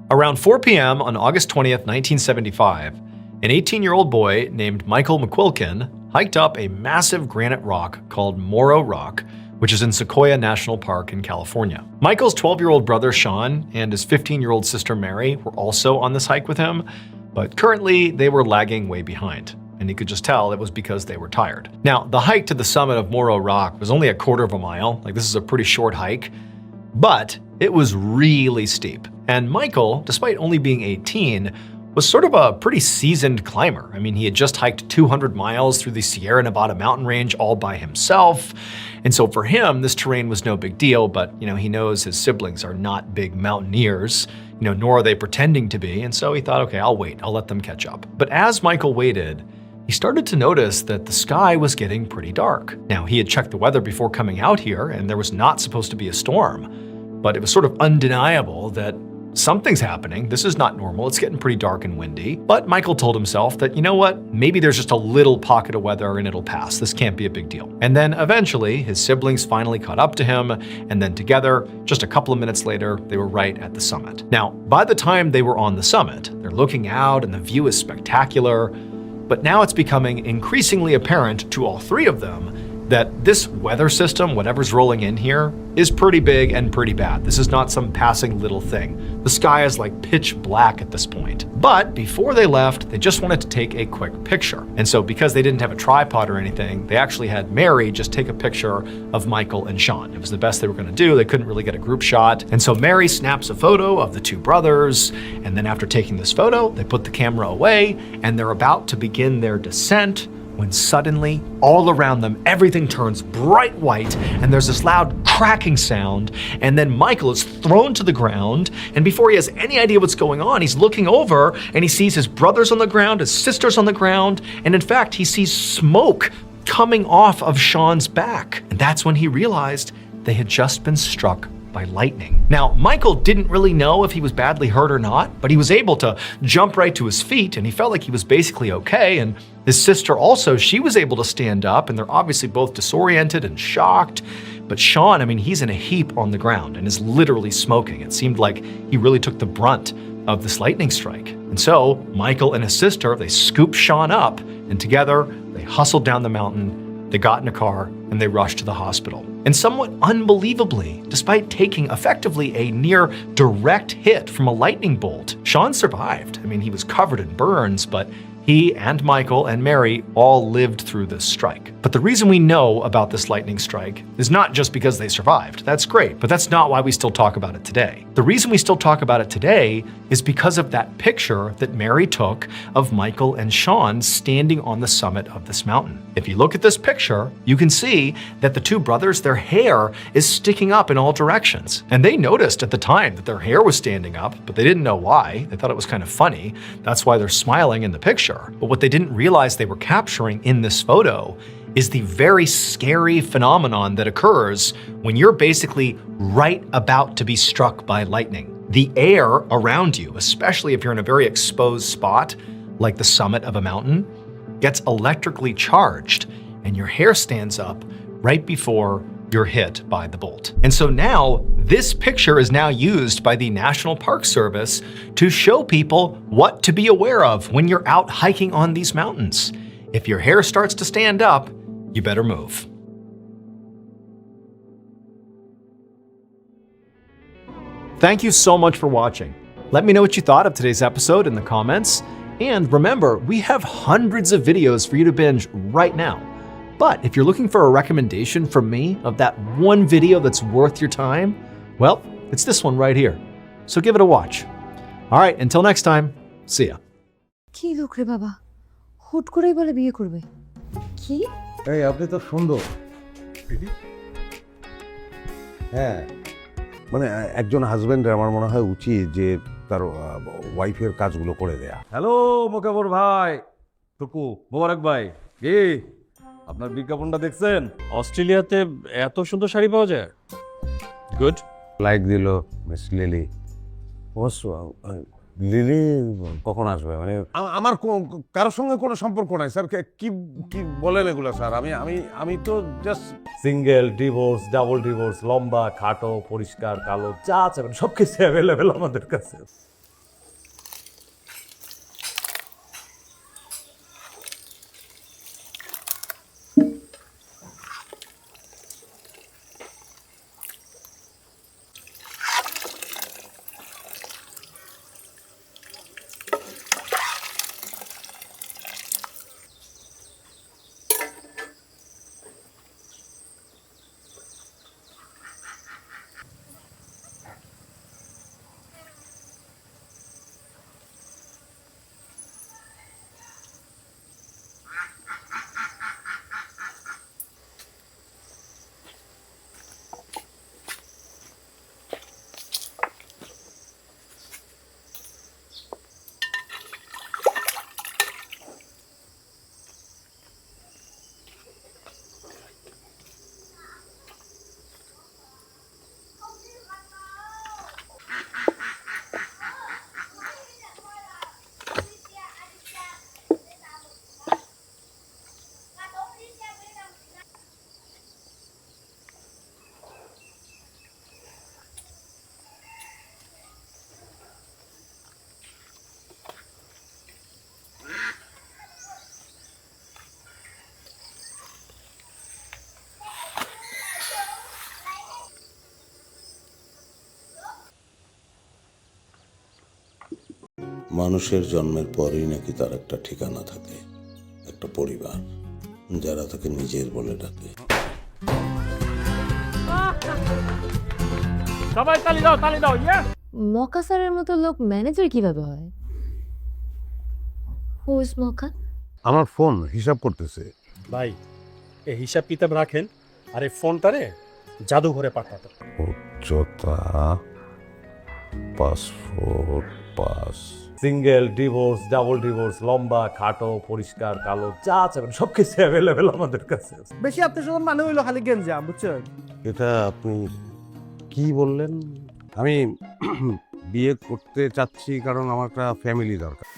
Speaker 1: Around 4 p.m. on August 20th, 1975, an 18-year-old boy named Michael McQuilkin hiked up a massive granite rock called Morro Rock, which is in Sequoia National Park in California. Michael's 12-year-old brother Sean and his 15-year-old sister Mary were also on this hike with him, but currently they were lagging way behind, and he could just tell it was because they were tired. Now, the hike to the summit of Morro Rock was only a quarter of a mile, like this is a pretty short hike, but it was really steep. And Michael, despite only being 18, was sort of a pretty seasoned climber. I mean, he had just hiked 200 miles through the Sierra Nevada mountain range all by himself. And so for him, this terrain was no big deal, but he knows his siblings are not big mountaineers, nor are they pretending to be. And so he thought, okay, I'll wait, I'll let them catch up. But as Michael waited, he started to notice that the sky was getting pretty dark. Now, he had checked the weather before coming out here, and there was not supposed to be a storm, but it was sort of undeniable that something's happening. This is not normal. It's getting pretty dark and windy. But Michael told himself that, you know what, maybe there's just a little pocket of weather and it'll pass. This can't be a big deal. And then eventually his siblings finally caught up to him. And then together, just a couple of minutes later, they were right at the summit. Now, by the time they were on the summit, they're looking out and the view is spectacular. But now it's becoming increasingly apparent to all three of them that this weather system, whatever's rolling in here, is pretty big and pretty bad. This is not some passing little thing. The sky is like pitch black at this point. But before they left, they just wanted to take a quick picture. And so because they didn't have a tripod or anything, they actually had Mary just take a picture of Michael and Sean. It was the best they were gonna do. They couldn't really get a group shot. And so Mary snaps a photo of the two brothers. And then after taking this photo, they put the camera away and they're about to begin their descent when suddenly, all around them, everything turns bright white and there's this loud cracking sound, and then Michael is thrown to the ground, and before he has any idea what's going on, he's looking over and he sees his brothers on the ground, his sisters on the ground, and in fact, he sees smoke coming off of Sean's back. And that's when he realized they had just been struck by lightning. Now, Michael didn't really know if he was badly hurt or not, but he was able to jump right to his feet and he felt like he was basically okay. And his sister also, she was able to stand up, and they're obviously both disoriented and shocked. But Sean, I mean, he's in a heap on the ground and is literally smoking. It seemed like he really took the brunt of this lightning strike. And so Michael and his sister, they scooped Sean up, and together they hustled down the mountain, they got in a car, and they rushed to the hospital. And somewhat unbelievably, despite taking effectively a near direct hit from a lightning bolt, Sean survived. I mean, he was covered in burns, but he and Michael and Mary all lived through this strike. But the reason we know about this lightning strike is not just because they survived. That's great, but that's not why we still talk about it today. The reason we still talk about it today is because of that picture that Mary took of Michael and Sean standing on the summit of this mountain. If you look at this picture, you can see that the two brothers, their hair is sticking up in all directions. And they noticed at the time that their hair was standing up, but they didn't know why. They thought it was kind of funny. That's why they're smiling in the picture. But what they didn't realize they were capturing in this photo is the very scary phenomenon that occurs when you're basically right about to be struck by lightning. The air around you, especially if you're in a very exposed spot, like the summit of a mountain, gets electrically charged and your hair stands up right before you're hit by the bolt. And so now this picture is now used by the National Park Service to show people what to be aware of when you're out hiking on these mountains. If your hair starts to stand up, you better move. Thank you so much for watching. Let me know what you thought of today's episode in the comments. And remember, we have hundreds of videos for you to binge right now. But if you're looking for a recommendation from me of that one video that's worth your time, well, it's this one right here. So give it a watch. All right, until next time, see ya.
Speaker 3: কি লোক রে বাবা, হুট করেই বলে বিয়ে করবে। কি?
Speaker 4: এই আপনি তো সুন্দর। হ্যাঁ, মানে একজন হাজবেন্ডের আমার মনে হয় উচিত যে তার ওয়াইফের কাজগুলো করে দেয়া।
Speaker 5: হ্যালো মোকাবর ভাই, টুকু মোবারক ভাই, কি আপনার বিজ্ঞাপনটা দেখছেন? অস্ট্রেলিয়াতে এত সুন্দর শাড়ি পাওয়া যায়। গুড।
Speaker 4: লাইক দিল মিস লিলি। অবশ্য লিলি কখন আসবে? মানে আমার কারোর সঙ্গে কোনো সম্পর্ক নাই স্যার। কি কি বলেন এগুলো স্যার? আমি তো just
Speaker 5: single, divorce, double divorce, লম্বা, খাটো, পরিষ্কার, কালো, যা চাবেন সব কিছু অ্যাভেলেবেল আমাদের কাছে।
Speaker 6: মানুষের জন্মের পরেই নাকি তার একটা ঠিকানা থাকে, একটা পরিবার, যারা তাকে নিজের বলে ডাকে।
Speaker 3: মকা স্যারের মতো লোক ম্যানেজার কিভাবে হয়? Who is মকা?
Speaker 4: আমার ফোন হিসাব করতেছে।
Speaker 7: ভাই এই হিসাব কিতাব রাখেন আর এই ফোনটারে জাদুঘরে পাঠাতে।
Speaker 4: উচ্চতা 5 foot 5।
Speaker 5: Single, divorce, double divorce, লম্বা, খাটো, পরিষ্কার, কালো, যা চাবেন সবকিছু অ্যাভেলেবেল আমাদের কাছে আছে।
Speaker 8: বেশি আত্মীয় মানে হইলো খালি গেঞ্জাম, বুঝছেন?
Speaker 4: এটা আপনি কি বললেন? আমি বিয়ে করতে চাচ্ছি কারণ আমার একটা ফ্যামিলি দরকার।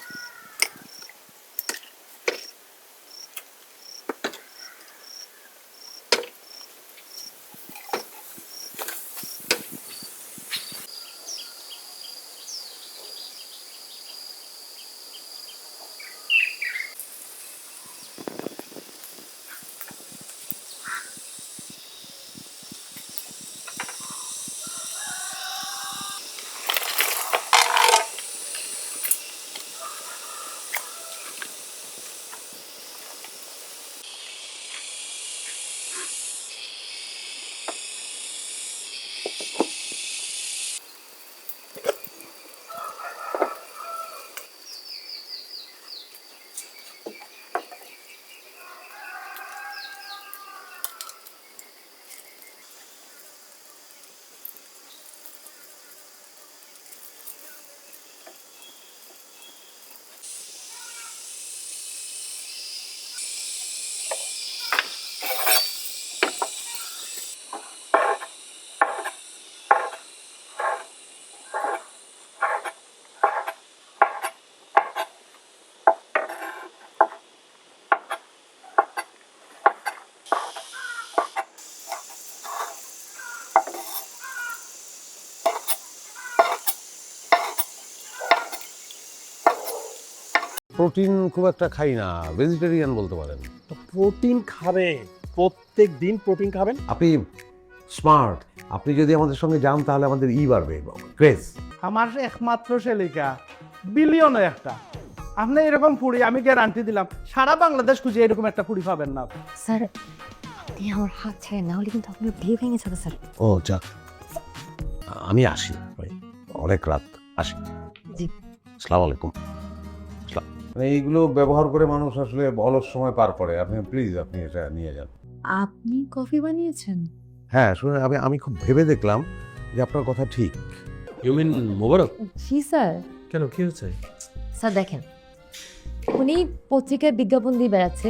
Speaker 4: প্রোটিন খুব একটা খাই না, ভেজিটেরিয়ান বলতে পারেন।
Speaker 7: প্রোটিন খাবে, প্রত্যেক দিন প্রোটিন খাবেন।
Speaker 4: আপনি স্মার্ট, আপনি যদি আমাদের সঙ্গে যান তাহলে আমাদের বাড়বে, ক্রেজ।
Speaker 8: আমার একমাত্র শেলিকা, বিলিয়নে একটা। আপনি এরকম ফুড়ি আমি গ্যারান্টি দিলাম সারা বাংলাদেশ খুঁজে এরকম একটা ফুড়ি পাবেন না।
Speaker 3: স্যার আপনি আমার হাত ছেড়ে না হলে কিন্তু আপনার বিয়ে ভেঙে যাবে স্যার।
Speaker 4: ও যাক, আমি আসি ভাই, অনেক রাত, আসি।
Speaker 3: জি।
Speaker 4: আসসালামু আলাইকুম। এইগুলো ব্যবহার করে মানুষ আসলে অলস সময় পার করে। আপনি প্লিজ আপনি এটা নিয়ে যান।
Speaker 3: আপনি কফি বানিয়েছেন?
Speaker 4: হ্যাঁ শুনে আমি খুব ভেবে দেখলাম যে আপনার কথা ঠিক।
Speaker 5: You mean Mobarak?
Speaker 3: জি স্যার।
Speaker 5: কেন, কি হয়েছে?
Speaker 3: স্যার দেখেন, উনি পত্রিকায় বিজ্ঞাপন দিয়ে বেড়াচ্ছে